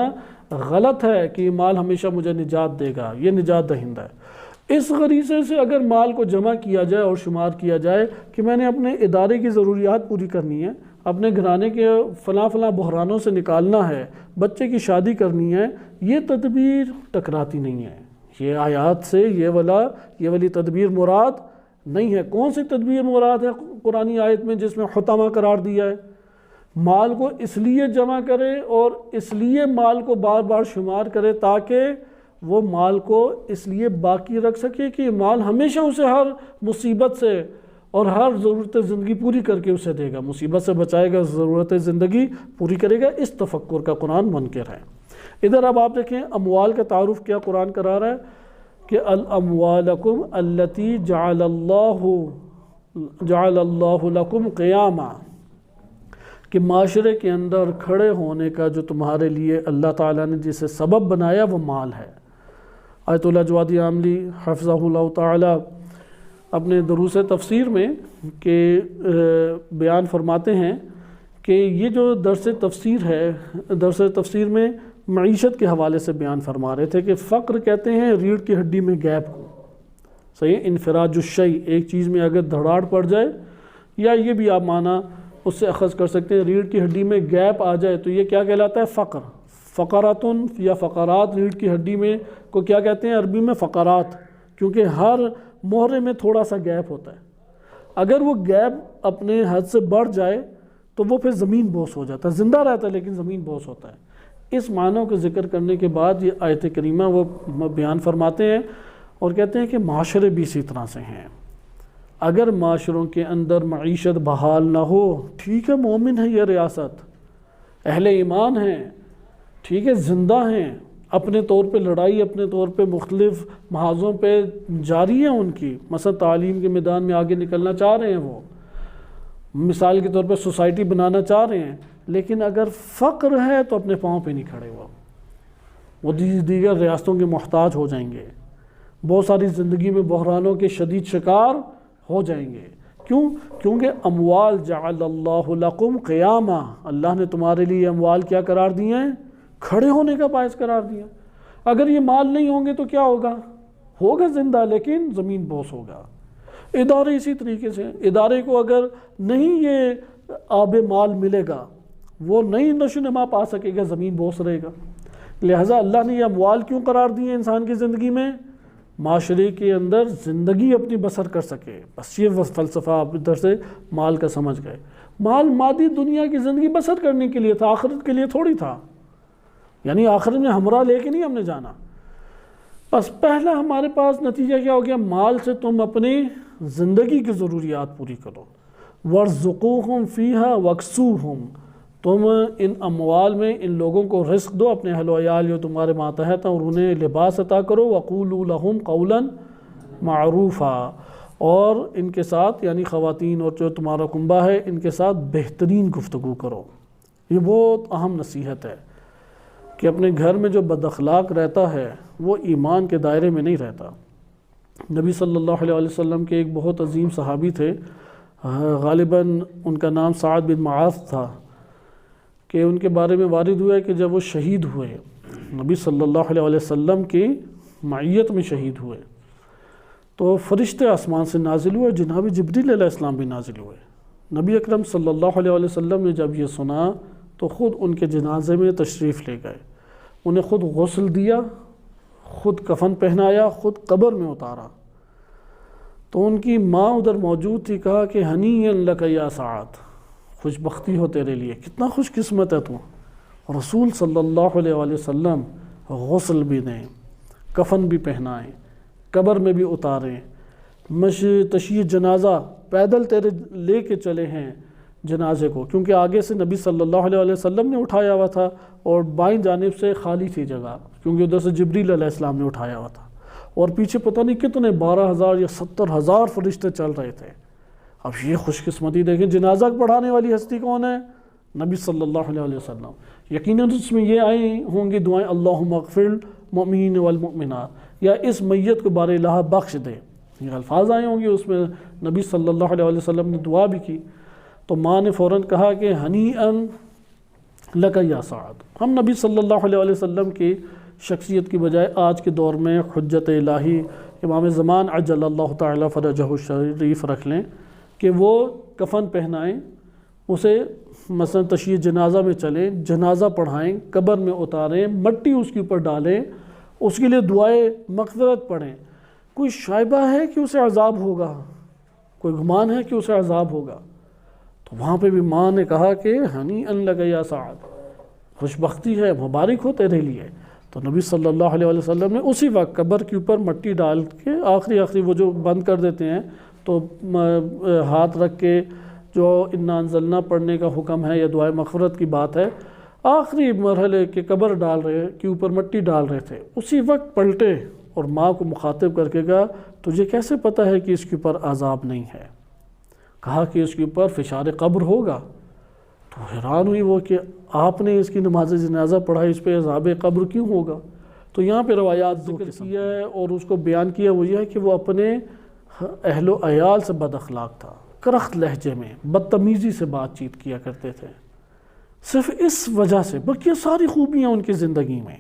A: غلط ہے کہ یہ مال ہمیشہ مجھے نجات دے گا، یہ نجات دہندہ ہے۔ اس غریزے سے اگر مال کو جمع کیا جائے اور شمار کیا جائے کہ میں نے اپنے ادارے کی ضروریات پوری کرنی ہے، اپنے گھرانے کے فلاں فلاں بحرانوں سے نکالنا ہے، بچے کی شادی کرنی ہے، یہ تدبیر ٹکراتی نہیں ہے، یہ آیات سے یہ والی تدبیر مراد نہیں ہے۔ کون سی تدبیر مراد ہے قرآنی آیت میں جس میں حطمہ قرار دیا ہے؟ مال کو اس لیے جمع کرے اور اس لیے مال کو بار بار شمار کرے تاکہ وہ مال کو اس لیے باقی رکھ سکے کہ مال ہمیشہ اسے ہر مصیبت سے اور ہر ضرورت زندگی پوری کر کے اسے دے گا، مصیبت سے بچائے گا، ضرورت زندگی پوری کرے گا۔ اس تفکر کا قرآن منکر ہے۔ ادھر اب آپ دیکھیں اموال کا تعارف کیا قرآن کرا رہا ہے کہ الاموالکم التی جعل اللہ لکم قیاما، کہ معاشرے کے اندر کھڑے ہونے کا جو تمہارے لیے اللہ تعالیٰ نے جسے سبب بنایا وہ مال ہے۔ آیت اللہ جوادی عاملی حفظہ اللہ تعالیٰ اپنے دروس تفسیر میں کہ بیان فرماتے ہیں کہ یہ جو درس تفسیر ہے، درس تفسیر میں معیشت کے حوالے سے بیان فرما رہے تھے کہ فقر کہتے ہیں ریڑھ کی ہڈی میں گیپ کو، صحیح، انفراج الشیء، ایک چیز میں اگر دھڑاڑ پڑ جائے، یا یہ بھی آپ معنی اس سے اخذ کر سکتے ہیں ریڑھ کی ہڈی میں گیپ آ جائے تو یہ کیا کہلاتا ہے؟ فقر۔ فقراتن یا فقرات، ریڑھ کی ہڈی میں کو کیا کہتے ہیں عربی میں؟ فقرات، کیونکہ ہر مہرے میں تھوڑا سا گیپ ہوتا ہے، اگر وہ گیپ اپنے حد سے بڑھ جائے تو وہ پھر زمین بوس ہو جاتا ہے، زندہ رہتا ہے لیکن زمین بوس ہوتا ہے۔ اس معنوں کو ذکر کرنے کے بعد یہ آیت کریمہ وہ بیان فرماتے ہیں اور کہتے ہیں کہ معاشرے بھی اسی طرح سے ہیں، اگر معاشروں کے اندر معیشت بحال نہ ہو، ٹھیک ہے مومن ہے یہ ریاست، اہل ایمان ہیں، ٹھیک ہے زندہ ہیں، اپنے طور پہ لڑائی اپنے طور پہ مختلف محاذوں پہ جاری ہیں ان کی، مثلا تعلیم کے میدان میں آگے نکلنا چاہ رہے ہیں، وہ مثال کے طور پہ سوسائٹی بنانا چاہ رہے ہیں، لیکن اگر فقر ہے تو اپنے پاؤں پہ نہیں کھڑے، وہ دیگر ریاستوں کے محتاج ہو جائیں گے، بہت ساری زندگی میں بحرانوں کے شدید شکار ہو جائیں گے۔ کیوں؟ کیونکہ اموال جعل اللہ لکم قیاما، اللہ نے تمہارے لیے اموال کیا قرار دیے ہیں؟ کھڑے ہونے کا باعث قرار دیا۔ اگر یہ مال نہیں ہوں گے تو کیا ہوگا؟ ہوگا زندہ لیکن زمین بوس ہوگا۔ ادارے اسی طریقے سے، ادارے کو اگر نہیں یہ آب مال ملے گا، وہ نہیں نشو نما پا سکے گا، زمین بوس رہے گا۔ لہٰذا اللہ نے یہ اموال کیوں قرار دیے انسان کی زندگی میں؟ معاشرے کے اندر زندگی اپنی بسر کر سکے، بس یہ فلسفہ آپ ادھر سے مال کا سمجھ گئے۔ مال مادی دنیا کی زندگی بسر کرنے کے لیے تھا، آخرت کے لیے تھوڑی تھا، یعنی آخرت میں ہمراہ لے کے نہیں ہم نے جانا۔ بس پہلا ہمارے پاس نتیجہ کیا ہو گیا؟ مال سے تم اپنی زندگی کی ضروریات پوری کرو، وَارْزُقُوهُمْ فِيهَا وَاكْسُوهُمْ، تم ان اموال میں ان لوگوں کو رزق دو، اپنے اہل و عیال جو تمہارے ماتحت ہیں، اور انہیں لباس عطا کرو، وَقُولُوا لَهُمْ قَوْلًا مَعْرُوفًا، اور ان کے ساتھ یعنی خواتین اور جو تمہارا کنبہ ہے ان کے ساتھ بہترین گفتگو کرو۔ یہ بہت اہم نصیحت ہے کہ اپنے گھر میں جو بد اخلاق رہتا ہے وہ ایمان کے دائرے میں نہیں رہتا۔ نبی صلی اللہ علیہ وسلم کے ایک بہت عظیم صحابی تھے، غالباً ان کا نام سعد بن معاذ تھا، کہ ان کے بارے میں وارد ہوا ہے کہ جب وہ شہید ہوئے، نبی صلی اللہ علیہ وسلم کی معیت میں شہید ہوئے، تو فرشتے آسمان سے نازل ہوئے، جناب جبریل علیہ السلام بھی نازل ہوئے۔ نبی اکرم صلی اللہ علیہ وسلم نے جب یہ سنا تو خود ان کے جنازے میں تشریف لے گئے، انہیں خود غسل دیا، خود کفن پہنایا، خود قبر میں اتارا۔ تو ان کی ماں ادھر موجود تھی، کہا کہ ہنیئا لک یا سعد، خوش بختی ہو تیرے لیے، کتنا خوش قسمت ہے تو، رسول صلی اللہ علیہ وسلم غسل بھی دیں، کفن بھی پہنائیں، قبر میں بھی اتاریں، تشییع جنازہ پیدل تیرے لے کے چلے ہیں جنازے کو، کیونکہ آگے سے نبی صلی اللہ علیہ وسلم نے اٹھایا ہوا تھا اور بائیں جانب سے خالی تھی جگہ، کیونکہ ادھر سے جبریل علیہ السلام نے اٹھایا ہوا تھا، اور پیچھے پتہ نہیں کتنے 12,000 یا 70,000 فرشتے چل رہے تھے۔ اب یہ خوش قسمتی دیکھیں، جنازہ پڑھانے والی ہستی کون ہے؟ نبی صلی اللہ علیہ وسلم۔ یقیناً اس میں یہ آئی ہوں گی دعائیں، اللہم اغفر المؤمنین والمؤمنات، یا اس میت کو بار الہ بخش دے، یہ الفاظ آئے ہوں گے، اس میں نبی صلی اللہ علیہ وسلم نے دعا بھی کی۔ تو ماں نے فوراً کہا کہ ہنیئن لک یا سعد۔ ہم نبی صلی اللہ علیہ وسلم کی شخصیت کی بجائے آج کے دور میں حجت الہی امام زمان عجل اللہ تعالی فرجہ الشریف رکھ لیں کہ وہ کفن پہنائیں، اسے مثلا تشییع جنازہ میں چلیں، جنازہ پڑھائیں، قبر میں اتاریں، مٹی اس کے اوپر ڈالیں، اس کے لیے دعائے مغفرت پڑھیں۔ کوئی شائبہ ہے کہ اسے عذاب ہوگا؟ کوئی گمان ہے کہ اسے عذاب ہوگا؟ تو وہاں پہ بھی ماں نے کہا کہ ہنیئا لک یا سعد، خوش بختی ہے، مبارک ہو تیرے لیے۔ تو نبی صلی اللہ علیہ وسلم نے اسی وقت قبر کے اوپر مٹی ڈال کے آخری وہ جو بند کر دیتے ہیں تو ہاتھ رکھ کے جو انا انزلنا پڑھنے کا حکم ہے یا دعائے مغفرت کی بات ہے، آخری مرحلے کے قبر ڈال رہے کے اوپر مٹی ڈال رہے تھے، اسی وقت پلٹے اور ماں کو مخاطب کر کے کہا تجھے کیسے پتہ ہے کہ اس کے اوپر عذاب نہیں ہے؟ کہا کہ اس کے اوپر فشار قبر ہوگا۔ تو حیران ہوئی وہ کہ آپ نے اس کی نماز جنازہ پڑھائی، اس پہ عذاب قبر کیوں ہوگا؟ تو یہاں پہ روایات ذکر کیا ہے اور اس کو بیان کیا وہ یہ ہے کہ وہ اپنے اہل و عیال سے بد اخلاق تھا، کرخت لہجے میں بدتمیزی سے بات چیت کیا کرتے تھے، صرف اس وجہ سے، بقیہ ساری خوبیاں ان کی زندگی میں،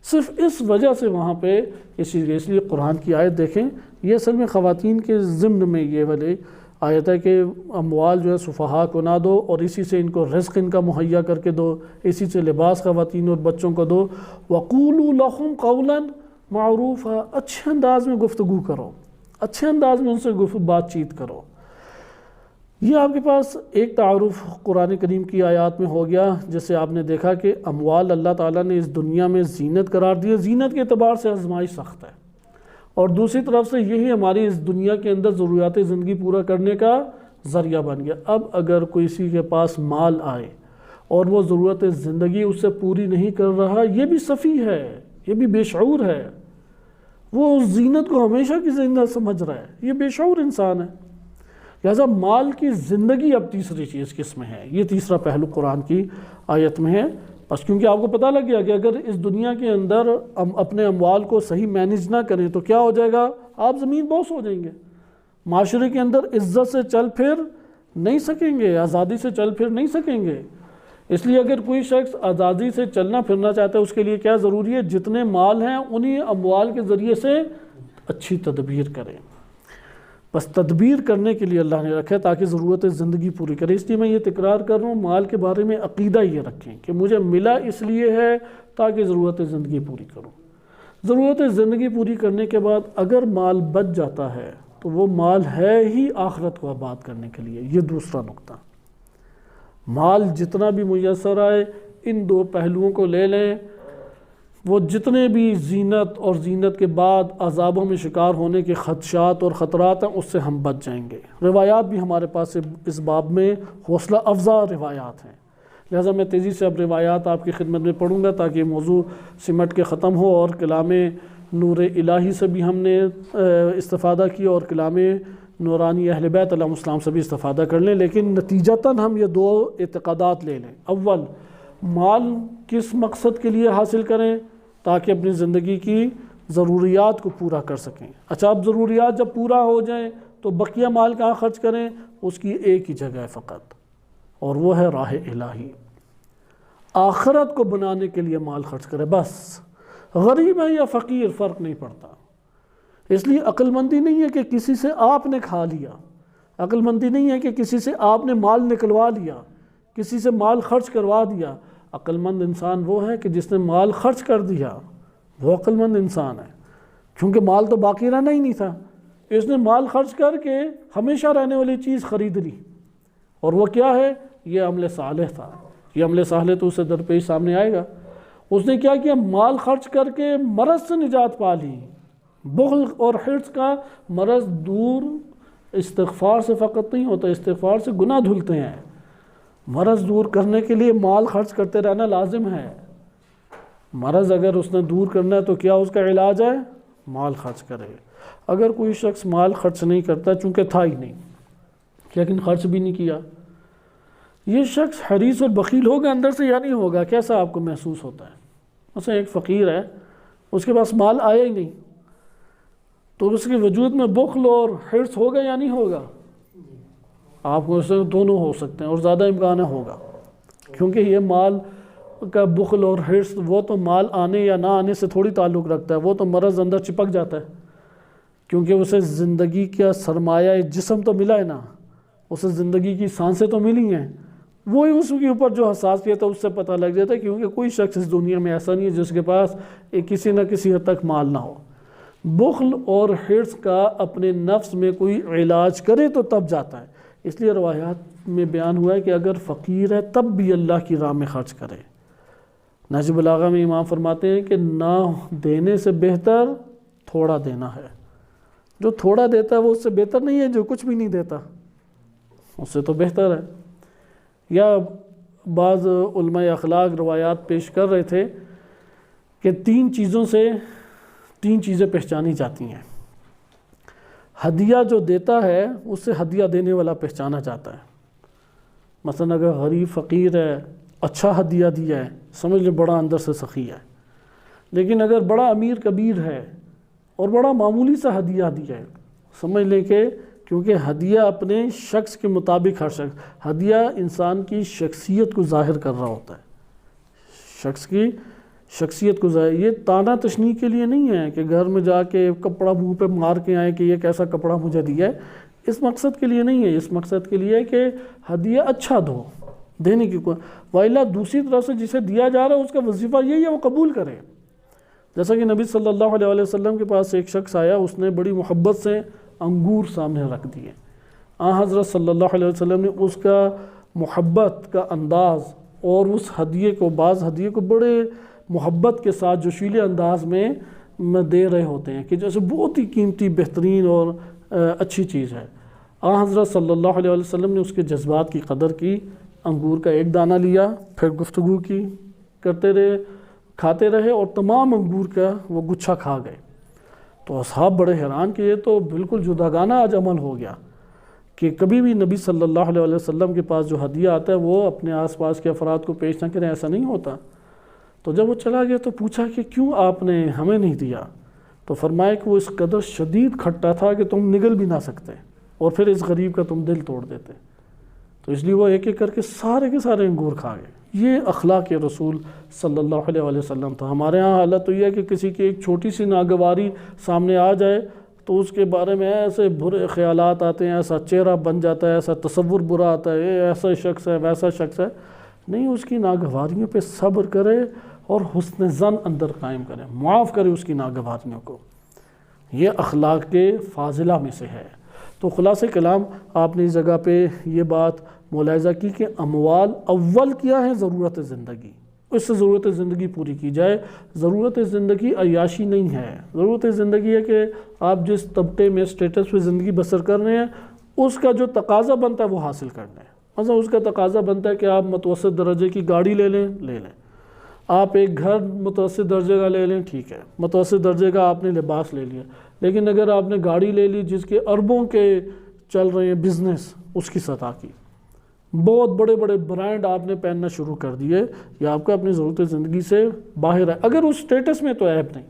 A: صرف اس وجہ سے وہاں پہ اس لیے قرآن کی آیت دیکھیں، یہ اصل میں خواتین کے ضمن میں یہ والی آیت ہے کہ اموال جو ہے سفہاء کو نہ دو، اور اسی سے ان کو رزق ان کا مہیا کر کے دو، اسی سے لباس خواتین اور بچوں کو دو۔ وَقُولُوا لَهُمْ قَوْلًا مَعْرُوفًا، اچھے انداز میں گفتگو کرو، اچھے انداز میں ان سے بات چیت کرو۔ یہ آپ کے پاس ایک تعارف قرآن کریم کی آیات میں ہو گیا، جس سے آپ نے دیکھا کہ اموال اللہ تعالیٰ نے اس دنیا میں زینت قرار دی ہے، زینت کے اعتبار سے آزمائش سخت ہے، اور دوسری طرف سے یہی ہماری اس دنیا کے اندر ضروریات زندگی پورا کرنے کا ذریعہ بن گیا۔ اب اگر کسی کے پاس مال آئے اور وہ ضرورت زندگی اس سے پوری نہیں کر رہا، یہ بھی سفیہ ہے، یہ بھی بے شعور ہے، وہ زینت کو ہمیشہ کی زینت سمجھ رہا ہے، یہ بے شعور انسان ہے۔ لہذا مال کی زندگی اب تیسری چیز کس میں ہے، یہ تیسرا پہلو قرآن کی آیت میں ہے۔ بس کیونکہ آپ کو پتہ لگ گیا کہ اگر اس دنیا کے اندر اپنے اموال کو صحیح مینیج نہ کریں تو کیا ہو جائے گا، آپ زمین بوس ہو جائیں گے، معاشرے کے اندر عزت سے چل پھر نہیں سکیں گے، آزادی سے چل پھر نہیں سکیں گے۔ اس لیے اگر کوئی شخص آزادی سے چلنا پھرنا چاہتا ہے، اس کے لیے کیا ضروری ہے، جتنے مال ہیں انہی اموال کے ذریعے سے اچھی تدبیر کریں۔ بس تدبیر کرنے کے لیے اللہ نے رکھا ہے تاکہ ضرورت زندگی پوری کرے۔ اس لیے میں یہ تکرار کر رہا ہوں، مال کے بارے میں عقیدہ یہ رکھیں کہ مجھے ملا اس لیے ہے تاکہ ضرورت زندگی پوری کروں۔ ضرورت زندگی پوری کرنے کے بعد اگر مال بچ جاتا ہے تو وہ مال ہے ہی آخرت کو آباد کرنے کے لیے۔ یہ دوسرا نقطہ، مال جتنا بھی میسر آئے ان دو پہلوؤں کو لے لیں، وہ جتنے بھی زینت اور زینت کے بعد عذابوں میں شکار ہونے کے خدشات اور خطرات ہیں اس سے ہم بچ جائیں گے۔ روایات بھی ہمارے پاس اس باب میں حوصلہ افزا روایات ہیں، لہٰذا میں تیزی سے اب روایات آپ کی خدمت میں پڑھوں گا تاکہ موضوع سمٹ کے ختم ہو، اور کلام نور الہی سے بھی ہم نے استفادہ کیا اور کلام نورانی اہل بیت علیہ السلام سے بھی استفادہ کر لیں، لیکن نتیجتاً ہم یہ دو اعتقادات لے لیں۔ اول، مال کس مقصد کے لیے حاصل کریں، تاکہ اپنی زندگی کی ضروریات کو پورا کر سکیں۔ اچھا، اب ضروریات جب پورا ہو جائیں تو بقیہ مال کہاں خرچ کریں، اس کی ایک ہی جگہ ہے فقط، اور وہ ہے راہ الہی۔ آخرت کو بنانے کے لیے مال خرچ کرے، بس غریب ہے یا فقیر فرق نہیں پڑتا۔ اس لیے عقل مندی نہیں ہے کہ کسی سے آپ نے کھا لیا، عقل مندی نہیں ہے کہ کسی سے آپ نے مال نکلوا لیا، کسی سے مال خرچ کروا دیا۔ عقل مند انسان وہ ہے کہ جس نے مال خرچ کر دیا، وہ عقل مند انسان ہے، کیونکہ مال تو باقی رہنا ہی نہیں تھا، اس نے مال خرچ کر کے ہمیشہ رہنے والی چیز خرید لی، اور وہ کیا ہے، یہ عمل صالح تھا۔ یہ عمل صالح تو اسے درپیش سامنے آئے گا۔ اس نے کیا کیا، مال خرچ کر کے مرض سے نجات پا لی۔ بخل اور حرص کا مرض دور استغفار سے فقط نہیں ہوتا، استغفار سے گناہ دھلتے ہیں۔ مرض دور کرنے کے لیے مال خرچ کرتے رہنا لازم ہے۔ مرض اگر اس نے دور کرنا ہے تو کیا اس کا علاج ہے، مال خرچ کرے۔ اگر کوئی شخص مال خرچ نہیں کرتا، چونکہ تھا ہی نہیں لیکن خرچ بھی نہیں کیا، یہ شخص حریص اور بخیل ہوگا اندر سے یا نہیں ہوگا؟ کیسا آپ کو محسوس ہوتا ہے؟ مثلا ایک فقیر ہے، اس کے پاس مال آیا ہی نہیں، تو اس کے وجود میں بخل اور حرص ہوگا یا نہیں ہوگا؟ آپ کو اس سے دونوں ہو سکتے ہیں، اور زیادہ امکان ہوگا، کیونکہ یہ مال کا بخل اور حرص وہ تو مال آنے یا نہ آنے سے تھوڑی تعلق رکھتا ہے، وہ تو مرض اندر چپک جاتا ہے، کیونکہ اسے زندگی کا سرمایہ جسم تو ملا ہے نا، اسے زندگی کی سانسیں تو ملی ہیں، وہی اس کے اوپر جو حساسیت ہے اس سے پتہ لگ جاتا ہے، کیونکہ کوئی شخص اس دنیا میں ایسا نہیں ہے جس کے پاس کسی نہ کسی حد تک مال نہ ہو۔ بخل اور حرص کا اپنے نفس میں کوئی علاج کرے تو تب جاتا ہے۔ اس لیے روایات میں بیان ہوا ہے کہ اگر فقیر ہے تب بھی اللہ کی راہ میں خرچ کرے۔ نہج بلاغہ میں امام فرماتے ہیں کہ نہ دینے سے بہتر تھوڑا دینا ہے۔ جو تھوڑا دیتا ہے وہ اس سے بہتر نہیں ہے جو کچھ بھی نہیں دیتا، اس سے تو بہتر ہے۔ یا بعض علماء اخلاق روایات پیش کر رہے تھے کہ تین چیزیں پہچانی جاتی ہیں۔ ہدیہ جو دیتا ہے اس سے ہدیہ دینے والا پہچانا جاتا ہے۔ مثلا اگر غریب فقیر ہے، اچھا ہدیہ دیا ہے، سمجھ لیں بڑا اندر سے سخی ہے، لیکن اگر بڑا امیر کبیر ہے اور بڑا معمولی سا ہدیہ دیا ہے، سمجھ لیں کہ کیونکہ ہدیہ اپنے شخص کے مطابق ہدیہ انسان کی شخصیت کو ظاہر کر رہا ہوتا ہے، شخص کی شخصیت کو ظاہر، یہ تانا تشنیع کے لیے نہیں ہے کہ گھر میں جا کے کپڑا منہ پہ مار کے آئیں کہ یہ کیسا کپڑا مجھے دیا ہے، اس مقصد کے لیے نہیں ہے، اس مقصد کے لیے کہ ہدیہ اچھا دو، دینے کی کوئی وائلہ دوسری طرف سے جسے دیا جا رہا ہے اس کا وظیفہ یہی ہے وہ قبول کرے۔ جیسا کہ نبی صلی اللہ علیہ وسلم کے پاس ایک شخص آیا، اس نے بڑی محبت سے انگور سامنے رکھ دیے، حضرت صلی اللہ علیہ وسلم نے اس کا محبت کا انداز اور اس ہدیے کو، بعض ہدیے کو بڑے محبت کے ساتھ جوشیلے انداز میں دے رہے ہوتے ہیں کہ جیسے بہت ہی قیمتی بہترین اور اچھی چیز ہے۔ حضرت صلی اللہ علیہ وسلم نے اس کے جذبات کی قدر کی، انگور کا ایک دانہ لیا، پھر گفتگو کی، کرتے رہے، کھاتے رہے اور تمام انگور کا وہ گچھا کھا گئے۔ تو اصحاب بڑے حیران کہ یہ تو بالکل جداگانہ آج عمل ہو گیا کہ کبھی بھی نبی صلی اللہ علیہ وسلم کے پاس جو ہدیہ آتا ہے وہ اپنے آس پاس کے افراد کو پیش نہ کریں، ایسا نہیں ہوتا۔ تو جب وہ چلا گیا تو پوچھا کہ کیوں آپ نے ہمیں نہیں دیا؟ تو فرمایا کہ وہ اس قدر شدید کھٹا تھا کہ تم نگل بھی نہ سکتے اور پھر اس غریب کا تم دل توڑ دیتے، تو اس لیے وہ ایک ایک کر کے سارے انگور کھا گئے۔ یہ اخلاق رسول صلی اللہ علیہ وسلم تھا۔ ہمارے ہاں حالت تو یہ ہے کہ کسی کی ایک چھوٹی سی ناگواری سامنے آ جائے تو اس کے بارے میں ایسے برے خیالات آتے ہیں، ایسا چہرہ بن جاتا ہے، ایسا تصور برا آتا ہے، یہ ایسا شخص ہے، ویسا شخص ہے۔ نہیں، اس کی ناگواریوں پہ صبر کرے اور حسن ظن اندر قائم کرے، معاف کرے اس کی ناگواریوں کو، یہ اخلاق کے فاضلہ میں سے ہے۔ تو خلاصہ کلام آپ نے اس جگہ پہ یہ بات ملاحظہ کی کہ اموال اول کیا ہے؟ ضرورت زندگی، اس سے ضرورت زندگی پوری کی جائے۔ ضرورت زندگی عیاشی نہیں ہے، ضرورت زندگی ہے کہ آپ جس طبقے میں اسٹیٹس پہ زندگی بسر کر رہے ہیں اس کا جو تقاضا بنتا ہے وہ حاصل کرنا ہے۔ مثلا اس کا تقاضا بنتا ہے کہ آپ متوسط درجے کی گاڑی لے لیں، آپ ایک گھر متوسط درجے کا لے لیں، ٹھیک ہے، متوسط درجے کا آپ نے لباس لے لیا، لیکن اگر آپ نے گاڑی لے لی جس کے اربوں کے چل رہے ہیں بزنس، اس کی سطح کی بہت بڑے بڑے برانڈ آپ نے پہننا شروع کر دیے، یا آپ کا اپنی ضرورت زندگی سے باہر ہے، اگر اس سٹیٹس میں تو عیب نہیں،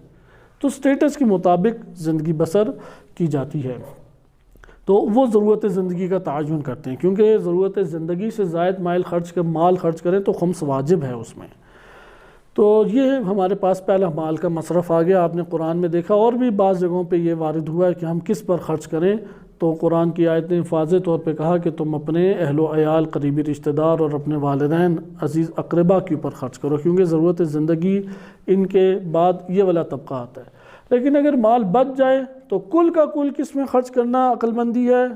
A: تو سٹیٹس کے مطابق زندگی بسر کی جاتی ہے، تو وہ ضرورت زندگی کا تعین کرتے ہیں، کیونکہ ضرورت زندگی سے زائد مال خرچ کریں تو خمس واجب ہے اس میں۔ تو یہ ہمارے پاس پہلا مال کا مصرف آ گیا۔ آپ نے قرآن میں دیکھا اور بھی بعض جگہوں پہ یہ وارد ہوا ہے کہ ہم کس پر خرچ کریں، تو قرآن کی آیت نے واضح طور پہ کہا کہ تم اپنے اہل و عیال، قریبی رشتہ دار اور اپنے والدین، عزیز اقربا کے اوپر خرچ کرو، کیونکہ ضرورت زندگی ان کے بعد یہ والا طبقہ آتا ہے۔ لیکن اگر مال بچ جائے تو کل کا کل کس میں خرچ کرنا عقل مندی ہے؟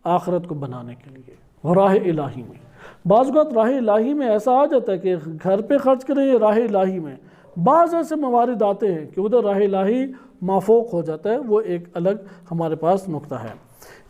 A: آخرت کو بنانے کے لیے، اور راہ الہی میں۔ بعض اوقات راہ الہی میں ایسا آ جاتا ہے کہ گھر پہ خرچ کریں یا راہ الہی میں، بعض ایسے موارد آتے ہیں کہ ادھر راہ الہی مافوق ہو جاتا ہے، وہ ایک الگ ہمارے پاس نقطہ ہے۔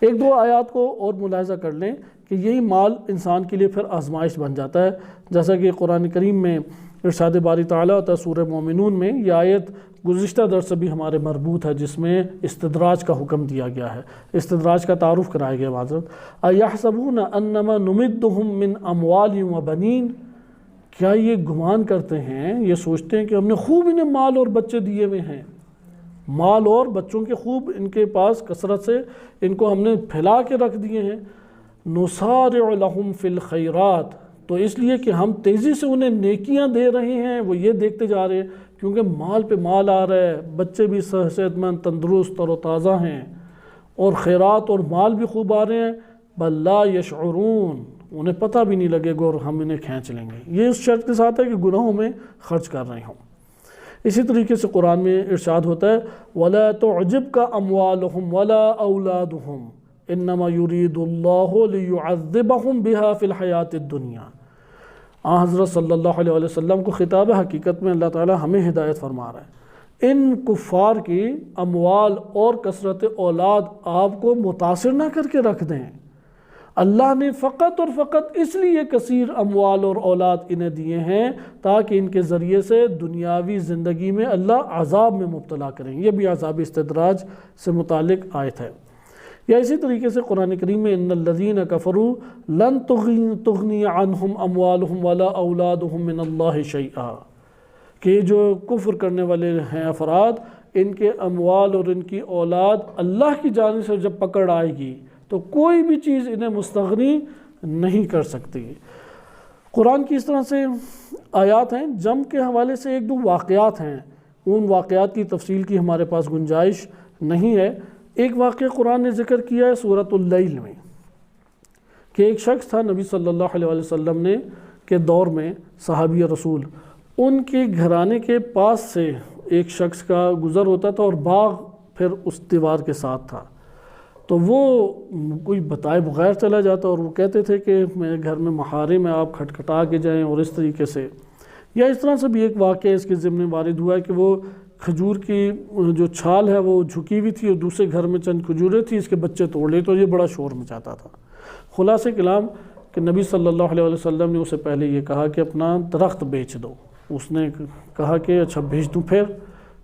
A: ایک دو آیات کو اور ملاحظہ کر لیں کہ یہی مال انسان کے لیے پھر آزمائش بن جاتا ہے، جیسا کہ قرآن کریم میں ارشاد باری تعالیٰ ہوتا ہے سورہ مومنون میں، یہ آیت گزشتہ درس سے بھی ہمارے مربوط ہے، جس میں استدراج کا حکم دیا گیا ہے، استدراج کا تعارف کرایا گیا معذرت۔ اَيَحْسَبُونَ أَنَّمَا نُمِدُّهُم مِّنْ أَمْوَالٍ وَبَنِينَ، کیا یہ گمان کرتے ہیں، یہ سوچتے ہیں کہ ہم نے خوب انہیں مال اور بچے دیے ہوئے ہیں، مال اور بچوں کے خوب ان کے پاس کثرت سے ان کو ہم نے پھیلا کے رکھ دیے ہیں۔ نُصَارِعُ لَهُمْ فِي الْخَيْرَاتِ، تو اس لیے کہ ہم تیزی سے انہیں نیکیاں دے رہے ہیں، وہ یہ دیکھتے جا رہے ہیں کیونکہ مال پہ مال آ رہا ہے، بچے بھی صحت مند، تندرست اور تازہ ہیں، اور خیرات اور مال بھی خوب آ رہے ہیں، بل لا یشعرون، انہیں پتہ بھی نہیں لگے گا اور ہم انہیں کھینچ لیں گے۔ یہ اس شرط کے ساتھ ہے کہ گناہوں میں خرچ کر رہے ہوں۔ اسی طریقے سے قرآن میں ارشاد ہوتا ہے وَلَا تُعْجِبْكَ أَمْوَالُهُمْ وَلَا أَوْلَادُهُمْ إِنَّمَا يُرِيدُ اللَّهُ لِيُعَذِّبَهُمْ بِهَا فِي الْحَيَاةِ الدُّنْيَا۔ حضرت صلی اللہ علیہ وسلم کو خطاب حقیقت میں اللہ تعالی ہمیں ہدایت فرما رہا ہے، ان کفار کی اموال اور کثرت اولاد آپ کو متاثر نہ کر کے رکھ دیں۔ اللہ نے فقط اور فقط اس لیے کثیر اموال اور اولاد انہیں دیے ہیں تاکہ ان کے ذریعے سے دنیاوی زندگی میں اللہ عذاب میں مبتلا کریں۔ یہ بھی عذاب استدراج سے متعلق آیت ہے۔ یا اسی طریقے سے قرآن کریم میں ان الذین کفروا لن تغنی عنہم اموالہم ولا اولادہم من اللہ شیئا، کہ جو کفر کرنے والے ہیں افراد، ان کے اموال اور ان کی اولاد اللہ کی جانب سے جب پکڑ آئے گی تو کوئی بھی چیز انہیں مستغنی نہیں کر سکتی۔ قرآن کی اس طرح سے آیات ہیں، جم کے حوالے سے ایک دو واقعات ہیں، ان واقعات کی تفصیل کی ہمارے پاس گنجائش نہیں ہے۔ ایک واقعہ قرآن نے ذکر کیا ہے سورۃ اللیل میں، کہ ایک شخص تھا نبی صلی اللہ علیہ وسلم نے کے دور میں، صحابی رسول، ان کے گھرانے کے پاس سے ایک شخص کا گزر ہوتا تھا اور باغ پھر اس دیوار کے ساتھ تھا، تو وہ کوئی بتائے بغیر چلا جاتا اور وہ کہتے تھے کہ میرے گھر میں محارم ہے، آپ کھٹکھٹا کے جائیں، اور اس طریقے سے۔ یا اس طرح سے بھی ایک واقعہ اس کے ضمن وارد ہوا ہے کہ وہ کھجور کی جو چھال ہے وہ جھکی ہوئی تھی اور دوسرے گھر میں چند کھجوریں تھی، اس کے بچے توڑ لیے تو یہ بڑا شور مچاتا تھا۔ خلاصہ کلام کہ نبی صلی اللہ علیہ وسلم نے اسے پہلے یہ کہا کہ اپنا درخت بیچ دو۔ اس نے کہا کہ اچھا بیچ دوں، پھر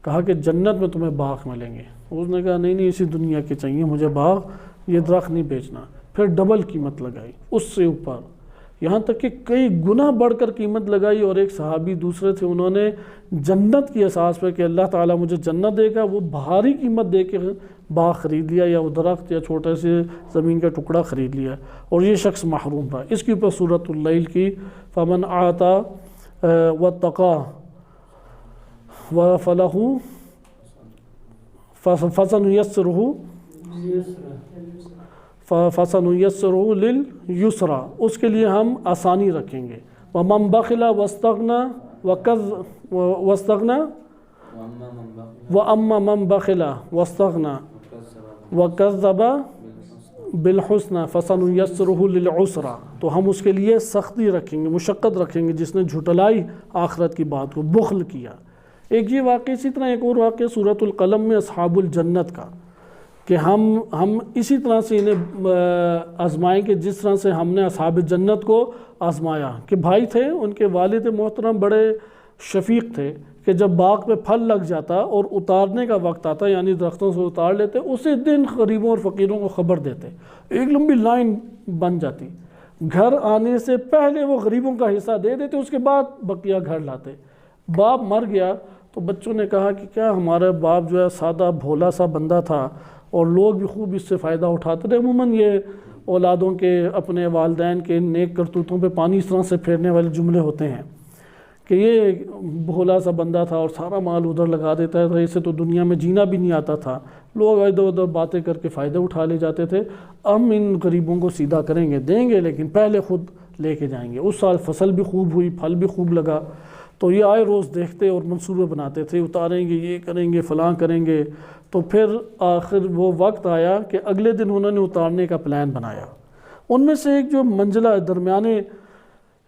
A: کہا کہ جنت میں تمہیں باغ ملیں گے۔ اس نے کہا نہیں اسی دنیا کے چاہیے مجھے باغ، یہ درخت نہیں بیچنا۔ پھر ڈبل قیمت لگائی، اس سے اوپر، یہاں تک کہ کئی گنا بڑھ کر قیمت لگائی، اور ایک صحابی دوسرے تھے، انہوں نے جنت کی اساس پہ کہ اللہ تعالیٰ مجھے جنت دے گا، وہ بھاری قیمت دے کے باغ خرید لیا، یا وہ درخت یا چھوٹے سے زمین کا ٹکڑا خرید لیا، اور یہ شخص محروم رہا۔ اس کے اوپر سورۃ اللیل کی فمن آتا واتقى وفلہ فسنيسره لليسرى، اس کے لیے ہم آسانی رکھیں گے۔ ومن بخل واستغنى واما من بخل واستغنى وكذب بالحسنى فسنيسره للعسرى، تو ہم اس کے لیے سختی رکھیں گے، مشقت رکھیں گے جس نے جھٹلائی آخرت کی بات کو، بخل کیا۔ ایک یہ واقعہ، اسی طرح ایک اور واقعہ سورۃ القلم میں اصحاب الجنت کا، کہ ہم اسی طرح سے انہیں آزمائیں گے جس طرح سے ہم نے اصحاب جنت کو آزمایا، کہ بھائی تھے، ان کے والد محترم بڑے شفیق تھے، کہ جب باغ پہ پھل لگ جاتا اور اتارنے کا وقت آتا، یعنی درختوں سے اتار لیتے، اسی دن غریبوں اور فقیروں کو خبر دیتے، ایک لمبی لائن بن جاتی، گھر آنے سے پہلے وہ غریبوں کا حصہ دے دیتے، اس کے بعد بقیہ گھر لاتے۔ باپ مر گیا تو بچوں نے کہا کہ کیا ہمارا باپ جو ہے سادہ بھولا سا بندہ تھا، اور لوگ بھی خوب اس سے فائدہ اٹھاتے تھے۔ عموماً یہ اولادوں کے اپنے والدین کے نیک کرتوتوں پہ پانی اس طرح سے پھیرنے والے جملے ہوتے ہیں کہ یہ بھولا سا بندہ تھا اور سارا مال ادھر لگا دیتا ہے، اسے تو دنیا میں جینا بھی نہیں آتا تھا، لوگ ادھر ادھر باتیں کر کے فائدہ اٹھا لے جاتے تھے، ہم ان غریبوں کو سیدھا کریں گے، دیں گے لیکن پہلے خود لے کے جائیں گے۔ اس سال فصل بھی خوب ہوئی، پھل بھی خوب لگا، تو یہ آئے روز دیکھتے اور منصوبے بناتے تھے، اتاریں گے، یہ کریں گے، فلاں کریں گے۔ تو پھر آخر وہ وقت آیا کہ اگلے دن انہوں نے اتارنے کا پلان بنایا۔ ان میں سے ایک جو منزلہ درمیانے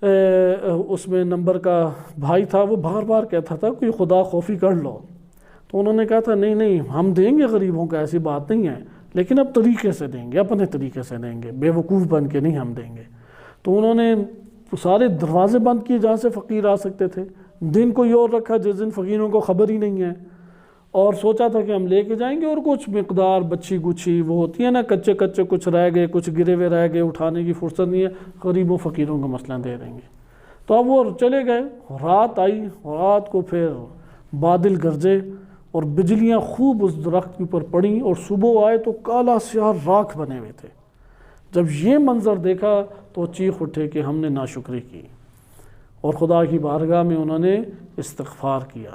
A: اس میں نمبر کا بھائی تھا، وہ بار بار کہتا تھا کوئی خدا خوفی کر لو، تو انہوں نے کہا تھا نہیں ہم دیں گے غریبوں کو، ایسی بات نہیں ہے، لیکن اب طریقے سے دیں گے، اپنے طریقے سے دیں گے، بے وقوف بن کے نہیں ہم دیں گے۔ تو انہوں نے سارے دروازے بند کیے جہاں سے فقیر آ سکتے تھے، دن کوئی اور رکھا جس دن فقیروں کو خبر ہی نہیں ہے، اور سوچا تھا کہ ہم لے کے جائیں گے، اور کچھ مقدار بچی گچھی وہ ہوتی ہے نا، کچے کچھ رہ گئے، کچھ گرے ہوئے رہ گئے، اٹھانے کی فرصت نہیں ہے، غریبوں فقیروں کا مسئلہ دے دیں گے۔ تو اب وہ چلے گئے، رات آئی، رات کو پھر بادل گرجے اور بجلیاں خوب اس درخت کے اوپر پڑیں، اور صبح آئے تو کالا سیاہ راکھ بنے ہوئے تھے۔ جب یہ منظر دیکھا تو چیخ اٹھے کہ ہم نے ناشکری کی، اور خدا کی بارگاہ میں انہوں نے استغفار کیا۔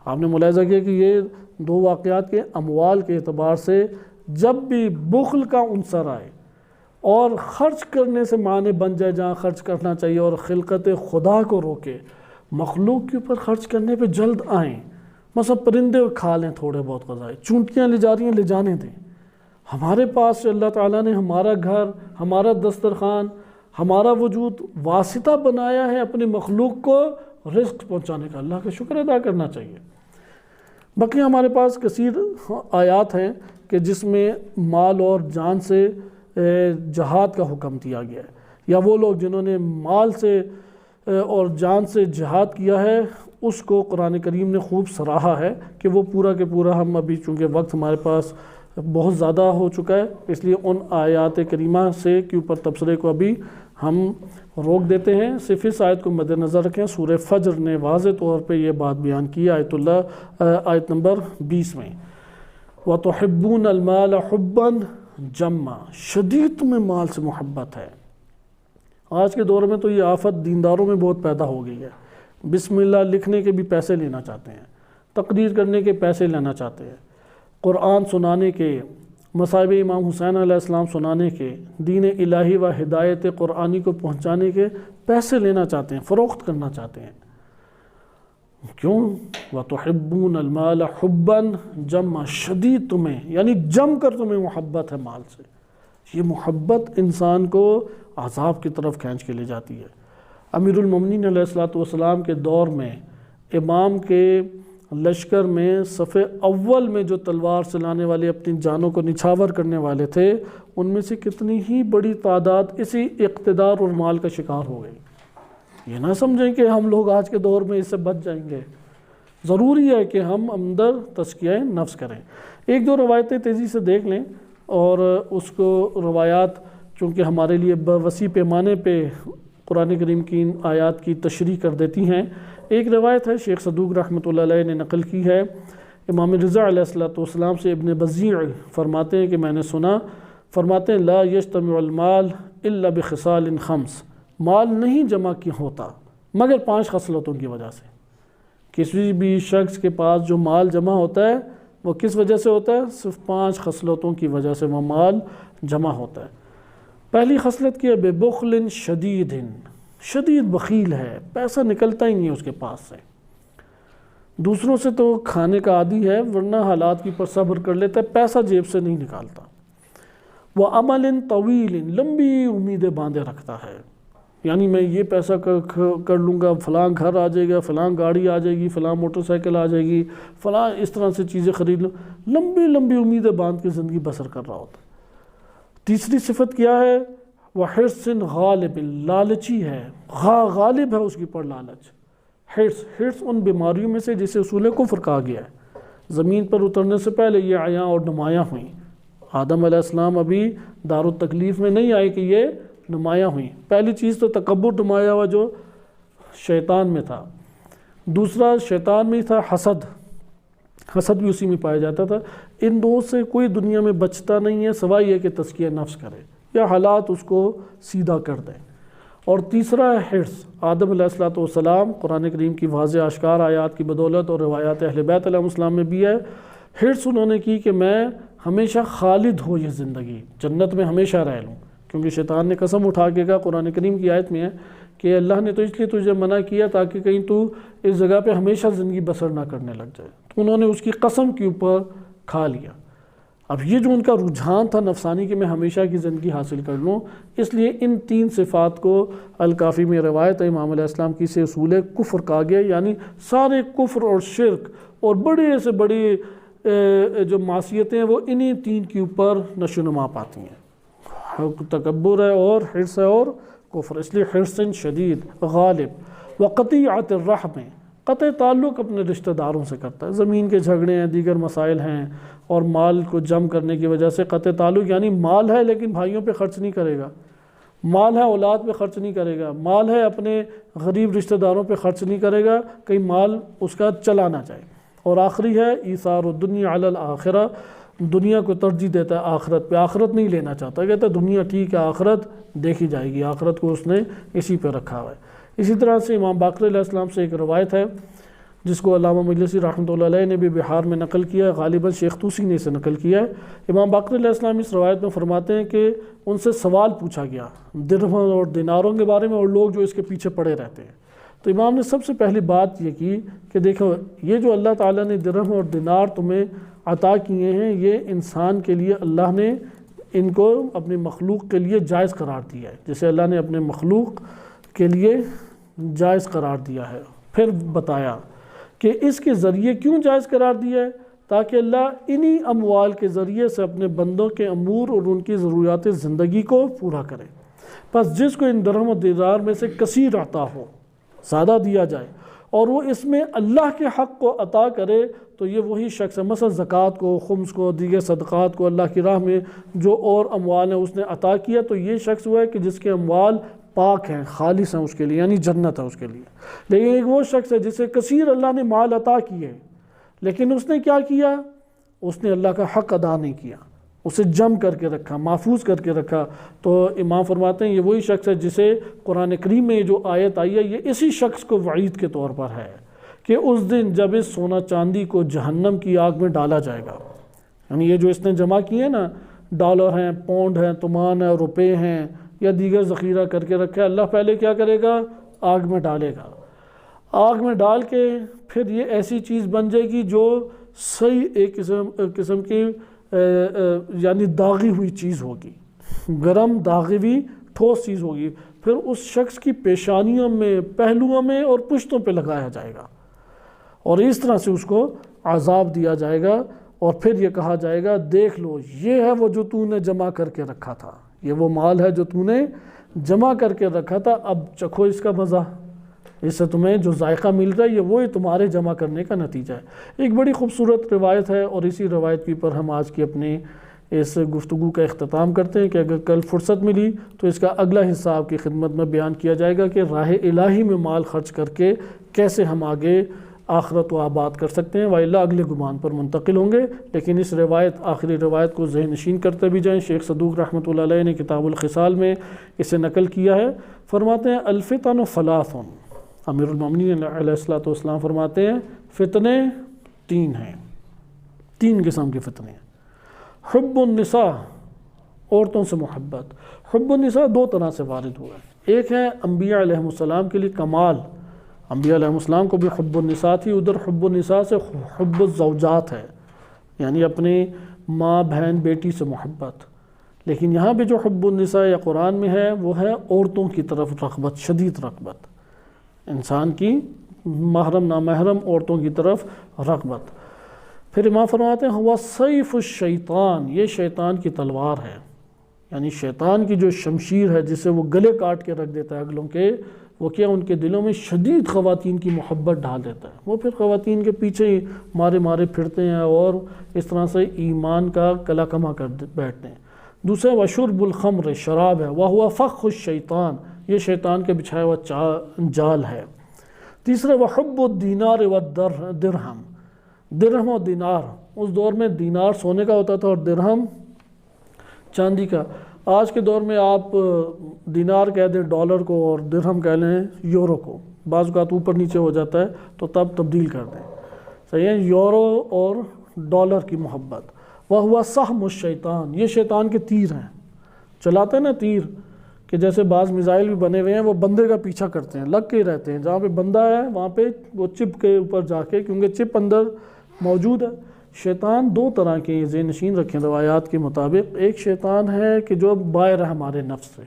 A: آپ نے ملاحظہ کیا کہ یہ دو واقعات کے اموال کے اعتبار سے جب بھی بخل کا عنصر آئے اور خرچ کرنے سے معنی بن جائے جہاں خرچ کرنا چاہیے، اور خلقت خدا کو روکے، مخلوق کے اوپر خرچ کرنے پہ جلد آئیں، مثلا پرندے کھا لیں تھوڑے بہت غذائے، چونٹیاں لے جا رہی ہیں، لے جانے دیں۔ ہمارے پاس اللہ تعالیٰ نے ہمارا گھر، ہمارا دسترخوان، ہمارا وجود واسطہ بنایا ہے اپنی مخلوق کو رزق پہنچانے کا، اللہ کا شکر ادا کرنا چاہیے۔ باقی ہمارے پاس کثیر آیات ہیں کہ جس میں مال اور جان سے جہاد کا حکم دیا گیا ہے، یا وہ لوگ جنہوں نے مال سے اور جان سے جہاد کیا ہے، اس کو قرآن کریم نے خوب سراہا ہے کہ وہ پورا کے پورا، ہم ابھی چونکہ وقت ہمارے پاس بہت زیادہ ہو چکا ہے، اس لیے ان آیات کریمہ سے کے اوپر تبصرے کو ابھی ہم روک دیتے ہیں۔ صرف اس آیت کو مد نظر رکھیں، سورہ فجر نے واضح طور پہ یہ بات بیان کی، آیت نمبر 20 میں، وَتُحِبُّونَ الْمَالَ حُبًّا جمع، شدید تمہیں مال سے محبت ہے۔ آج کے دور میں تو یہ آفت دینداروں میں بہت پیدا ہو گئی ہے، بسم اللہ لکھنے کے بھی پیسے لینا چاہتے ہیں، تقریر کرنے کے پیسے لینا چاہتے ہیں، قرآن سنانے کے، مصائب امام حسین علیہ السلام سنانے کے، دین الہی و ہدایت قرآنی کو پہنچانے کے پیسے لینا چاہتے ہیں، فروخت کرنا چاہتے ہیں۔ کیوں؟ وَتُحِبُّونَ الْمَالَ حُبًّا جَمًّا، شدید تمہیں یعنی جم کر تمہیں محبت ہے مال سے۔ یہ محبت انسان کو عذاب کی طرف کھینچ کے لے جاتی ہے۔ امیر المومنین علیہ السلام کے دور میں امام کے لشکر میں صف اول میں جو تلوار چلانے والے اپنی جانوں کو نچھاور کرنے والے تھے، ان میں سے کتنی ہی بڑی تعداد اسی اقتدار اور مال کا شکار ہو گئی۔ یہ نہ سمجھیں کہ ہم لوگ آج کے دور میں اس سے بچ جائیں گے، ضروری ہے کہ ہم اندر تزکیہ نفس کریں۔ ایک دو روایتیں تیزی سے دیکھ لیں، اور اس کو روایات چونکہ ہمارے لیے وسیع پیمانے پہ قرآن کریم کی آیات کی تشریح کر دیتی ہیں۔ ایک روایت ہے، شیخ صدوق رحمۃ اللہ علیہ نے نقل کی ہے، امام رضا علیہ السلام سے ابن بزیع فرماتے ہیں کہ میں نے سنا، فرماتے ہیں لا یجتمع المال الا بخصال خمس، مال نہیں جمع کی ہوتا مگر 5 خصلتوں کی وجہ سے۔ کسی بھی شخص کے پاس جو مال جمع ہوتا ہے وہ کس وجہ سے ہوتا ہے؟ صرف 5 خصلتوں کی وجہ سے وہ مال جمع ہوتا ہے۔ پہلی خصلت کی ہے ببخل شدید، شدید بخیل ہے، پیسہ نکلتا ہی نہیں اس کے پاس سے، دوسروں سے تو کھانے کا عادی ہے ورنہ حالات کی پر صبر کر لیتا ہے، پیسہ جیب سے نہیں نکالتا۔ وہ عمل طویل، لمبی امیدیں باندھے رکھتا ہے، یعنی میں یہ پیسہ کر لوں گا، فلاں گھر آ جائے گا، فلاں گاڑی آ جائے گی، فلاں موٹر سائیکل آ جائے گی، فلاں اس طرح سے چیزیں خرید لوں، لمبی لمبی امیدیں باندھ کے زندگی بسر کر رہا ہوتا ہے۔ تیسری صفت کیا ہے؟ وہ حرص غالب، لالچی ہے، غالب ہے اس کی پر لالچ۔ حرص ان بیماریوں میں سے جسے اصول کفر کہا گیا ہے۔ زمین پر اترنے سے پہلے یہ عیاں اور نمایاں ہوئیں، آدم علیہ السلام ابھی دار التکلیف میں نہیں آئے کہ یہ نمایاں ہوئیں۔ پہلی چیز تو تکبر نمایاں ہوا جو شیطان میں تھا، دوسرا شیطان میں تھا حسد، حسد بھی اسی میں پایا جاتا تھا۔ ان دو سے کوئی دنیا میں بچتا نہیں ہے سوائے یہ کہ تزکیہ نفس کرے یا حالات اس کو سیدھا کر دیں۔ اور تیسرا ہے حرص۔ آدم علیہ السلام قرآن کریم کی واضح آشکار آیات کی بدولت اور روایات اہل بیت علیہ السلام میں بھی ہے، حرص انہوں نے کی کہ میں ہمیشہ خالد ہو یہ زندگی، جنت میں ہمیشہ رہ لوں، کیونکہ شیطان نے قسم اٹھا کے کہا قرآن کریم کی آیت میں ہے کہ اللہ نے تو اس لیے تجھے منع کیا تاکہ کہیں تو اس جگہ پہ ہمیشہ زندگی بسر نہ کرنے لگ جائے، تو انہوں نے اس کی قسم کے اوپر کھا لیا۔ اب یہ جو ان کا رجحان تھا نفسانی کہ میں ہمیشہ کی زندگی حاصل کر لوں، اس لیے ان 3 صفات کو الکافی میں روایت ہے امام علیہ السلام کی سے اصول کفر کہا گیا، یعنی سارے کفر اور شرک اور بڑے سے بڑی جو معصیتیں ہیں وہ انہی 3 کے اوپر نشو نما پاتی ہیں، تکبر ہے اور حرص ہے اور کفر۔ اس لیے حرص شدید غالب، وقطیعۃ الرحم، قطع تعلق اپنے رشتہ داروں سے کرتا ہے، زمین کے جھگڑے ہیں، دیگر مسائل ہیں، اور مال کو جم کرنے کی وجہ سے قطع تعلق، یعنی مال ہے لیکن بھائیوں پہ خرچ نہیں کرے گا، مال ہے اولاد پہ خرچ نہیں کرے گا، مال ہے اپنے غریب رشتہ داروں پہ خرچ نہیں کرے گا، کہیں مال اس کا چلا نہ جائے۔ اور آخری ہے ایثار الدنیا علی الآخرہ، دنیا کو ترجیح دیتا ہے آخرت پہ، آخرت نہیں لینا چاہتا، کہتا ہے دنیا ٹھیک ہے آخرت دیکھی جائے گی، آخرت کو اس نے اسی پہ رکھا ہوا ہے۔ اسی طرح سے امام باقر علیہ السلام سے ایک روایت ہے جس کو علامہ مجلسی رحمۃ اللہ علیہ نے بھی بحار میں نقل کیا ہے، غالباً شیخ طوسی نے اسے نقل کیا ہے۔ امام باقر علیہ السلام اس روایت میں فرماتے ہیں کہ ان سے سوال پوچھا گیا درہم اور دیناروں کے بارے میں، اور لوگ جو اس کے پیچھے پڑے رہتے ہیں، تو امام نے سب سے پہلی بات یہ کی کہ دیکھو یہ جو اللہ تعالیٰ نے درہم اور دینار تمہیں عطا کیے ہیں، یہ انسان کے لیے اللہ نے ان کو اپنی مخلوق کے لیے جائز قرار دیا ہے، جسے اللہ نے اپنے مخلوق کے لیے جائز قرار دیا ہے۔ پھر بتایا کہ اس کے ذریعے کیوں جائز قرار دیا ہے، تاکہ اللہ انہی اموال کے ذریعے سے اپنے بندوں کے امور اور ان کی ضروریات زندگی کو پورا کرے۔ پس جس کو ان درہم و دینار میں سے کثیر عطا ہو، زیادہ دیا جائے، اور وہ اس میں اللہ کے حق کو عطا کرے، تو یہ وہی شخص ہے، مثلا زکوٰۃ کو، خمس کو، دیگر صدقات کو اللہ کی راہ میں جو اور اموال ہیں اس نے عطا کیا، تو یہ شخص وہ ہے کہ جس کے اموال پاک ہیں، خالص ہیں اس کے لیے، یعنی جنت ہے اس کے لیے۔ لیکن ایک وہ شخص ہے جسے کثیر اللہ نے مال عطا کیے، لیکن اس نے کیا کیا؟ اس نے اللہ کا حق ادا نہیں کیا، اسے جم کر کے رکھا، محفوظ کر کے رکھا۔ تو امام فرماتے ہیں یہ وہی شخص ہے جسے قرآن کریم میں جو آیت آئی ہے یہ اسی شخص کو وعید کے طور پر ہے کہ اس دن جب اس سونا چاندی کو جہنم کی آگ میں ڈالا جائے گا، یعنی یہ جو اس نے جمع کیے نا، ڈالر ہیں، پاؤنڈ ہیں، تومان ہیں، روپے ہیں یا دیگر ذخیرہ کر کے رکھا ہے، اللہ پہلے کیا کرے گا؟ آگ میں ڈالے گا۔ آگ میں ڈال کے پھر یہ ایسی چیز بن جائے گی جو صحیح ایک قسم کی یعنی داغی ہوئی چیز ہوگی، گرم داغی ہوئی ٹھوس چیز ہوگی، پھر اس شخص کی پیشانیوں میں، پہلوؤں میں اور پشتوں پہ لگایا جائے گا، اور اس طرح سے اس کو عذاب دیا جائے گا، اور پھر یہ کہا جائے گا دیکھ لو یہ ہے وہ جو تو نے جمع کر کے رکھا تھا، یہ وہ مال ہے جو تو نے جمع کر کے رکھا تھا، اب چکھو اس کا مزہ، اس سے تمہیں جو ذائقہ مل رہا ہے یہ وہی تمہارے جمع کرنے کا نتیجہ ہے۔ ایک بڑی خوبصورت روایت ہے، اور اسی روایت کے اوپر ہم آج کی اپنے اس گفتگو کا اختتام کرتے ہیں کہ اگر کل فرصت ملی تو اس کا اگلا حصہ آپ کی خدمت میں بیان کیا جائے گا کہ راہ الہی میں مال خرچ کر کے کیسے ہم آگے آخرت و آباد کر سکتے ہیں، وإلا اگلے گمان پر منتقل ہوں گے۔ لیکن اس روایت، آخری روایت کو ذہن نشین کرتے بھی جائیں۔ شیخ صدوق رحمۃ اللہ علیہ نے کتاب الخصال میں اسے نقل کیا ہے، فرماتے ہیں الفتن ثلاث، امیر المومنین علیہ الصلوۃ والسلام فرماتے ہیں فتنے تین ہیں، تین قسم کے فتنے ہیں۔ حب النساء، عورتوں سے محبت۔ حب النساء دو طرح سے وارد ہوا ہے، ایک ہے انبیاء علیہ السلام کے لیے کمال، انبیاء علیہ السلام کو بھی حب النساء تھی، ادھر حب النساء سے حب الزوجات ہے، یعنی اپنی ماں بہن بیٹی سے محبت۔ لیکن یہاں پہ جو حب النساء یا قرآن میں ہے وہ ہے عورتوں کی طرف رغبت، شدید رغبت، انسان کی محرم نامحرم عورتوں کی طرف رغبت۔ پھر امام فرماتے ہیں ہوا سیف الشیطان، یہ شیطان کی تلوار ہے، یعنی شیطان کی جو شمشیر ہے جسے وہ گلے کاٹ کے رکھ دیتا ہے اگلوں کے، وہ کیا ان کے دلوں میں شدید خواتین کی محبت ڈال دیتا ہے، وہ پھر خواتین کے پیچھے ہی مارے مارے پھرتے ہیں اور اس طرح سے ایمان کا کلا کما کر بیٹھتے ہیں۔ دوسرا وشرب الخمر، شراب ہے، وہو فخ الشیطان، یہ شیطان کے بچھایا ہوا جال ہے۔ تیسرا وحب الدینار والدرہم، درہم و دینار، اس دور میں دینار سونے کا ہوتا تھا اور درہم چاندی کا۔ آج کے دور میں آپ دینار کہہ دیں ڈالر کو اور درہم کہہ لیں یورو کو، بعض اوقات اوپر نیچے ہو جاتا ہے تو تب تبدیل کر دیں، صحیح ہے، یورو اور ڈالر کی محبت۔ وہو سہم الشیطان، یہ شیطان کے تیر ہیں، چلاتے ہیں نا تیر، کہ جیسے بعض میزائل بھی بنے ہوئے ہیں وہ بندے کا پیچھا کرتے ہیں، لگ کے ہی رہتے ہیں، جہاں پہ بندہ ہے وہاں پہ وہ چپ کے اوپر جا کے، کیونکہ چپ اندر موجود ہے۔ شیطان دو طرح کے ذہن نشین رکھیں روایات کے مطابق، ایک شیطان ہے کہ جو باہر ہے ہمارے نفس سے،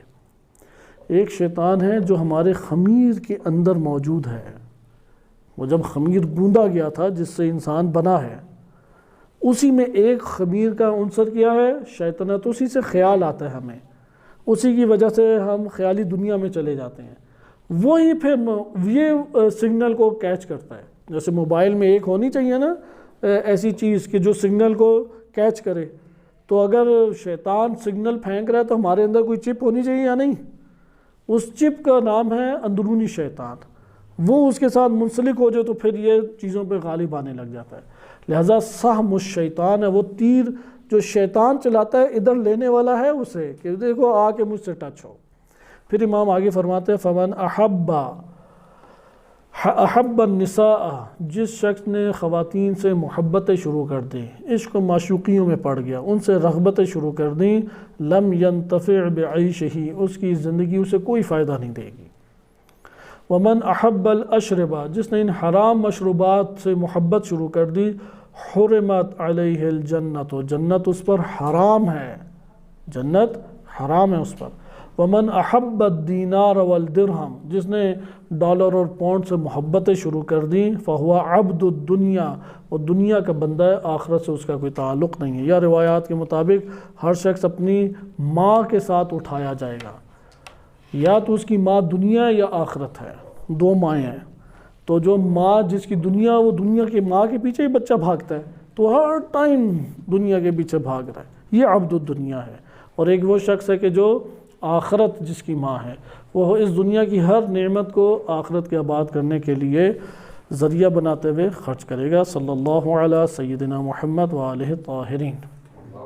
A: ایک شیطان ہے جو ہمارے خمیر کے اندر موجود ہے، وہ جب خمیر گوندا گیا تھا جس سے انسان بنا ہے، اسی میں ایک خمیر کا عنصر کیا ہے شیطنت، اسی سے خیال آتا ہے ہمیں، اسی کی وجہ سے ہم خیالی دنیا میں چلے جاتے ہیں، وہی پھر یہ سگنل کو کیچ کرتا ہے۔ جیسے موبائل میں ایک ہونی چاہیے نا ایسی چیز کہ جو سگنل کو کیچ کرے، تو اگر شیطان سگنل پھینک رہا ہے تو ہمارے اندر کوئی چپ ہونی چاہیے یا نہیں، اس چپ کا نام ہے اندرونی شیطان، وہ اس کے ساتھ منسلک ہو جائے تو پھر یہ چیزوں پہ غالب آنے لگ جاتا ہے۔ لہٰذا سہم الشیطان ہے، وہ تیر جو شیطان چلاتا ہے ادھر لینے والا ہے اسے، کہ دیکھو آ کے مجھ سے ٹچ ہو۔ پھر امام آگے فرماتے ہیں فمن احب النساء، جس شخص نے خواتین سے محبتیں شروع کر دیں، عشق و معشوقیوں میں پڑ گیا، ان سے رغبتیں شروع کر دیں، لم ينتفع بعیشہ، اس کی زندگی اسے کوئی فائدہ نہیں دے گی۔ ومن احب الاشربہ، جس نے ان حرام مشروبات سے محبت شروع کر دی، حرمت علیہ الجنت، جنت اس پر حرام ہے، جنت حرام ہے اس پر۔ ومن احب الدینار والدرہم، جس نے ڈالر اور پاؤنڈ سے محبتیں شروع کر دیں، فہو عبد الدنیا، وہ دنیا کا بندہ ہے، آخرت سے اس کا کوئی تعلق نہیں ہے۔ یا روایات کے مطابق ہر شخص اپنی ماں کے ساتھ اٹھایا جائے گا، یا تو اس کی ماں دنیا یا آخرت ہے، دو مائیں ہیں، تو جو ماں جس کی دنیا، وہ دنیا کی ماں کے پیچھے ہی بچہ بھاگتا ہے، تو ہر ٹائم دنیا کے پیچھے بھاگ رہا ہے، یہ عبد الدنیا ہے۔ اور ایک وہ شخص ہے کہ جو آخرت جس کی ماں ہے، وہ اس دنیا کی ہر نعمت کو آخرت کے آباد کرنے کے لیے ذریعہ بناتے ہوئے خرچ کرے گا۔ صلی اللہ علیہ سیدنا محمد وآلہ الطاہرین۔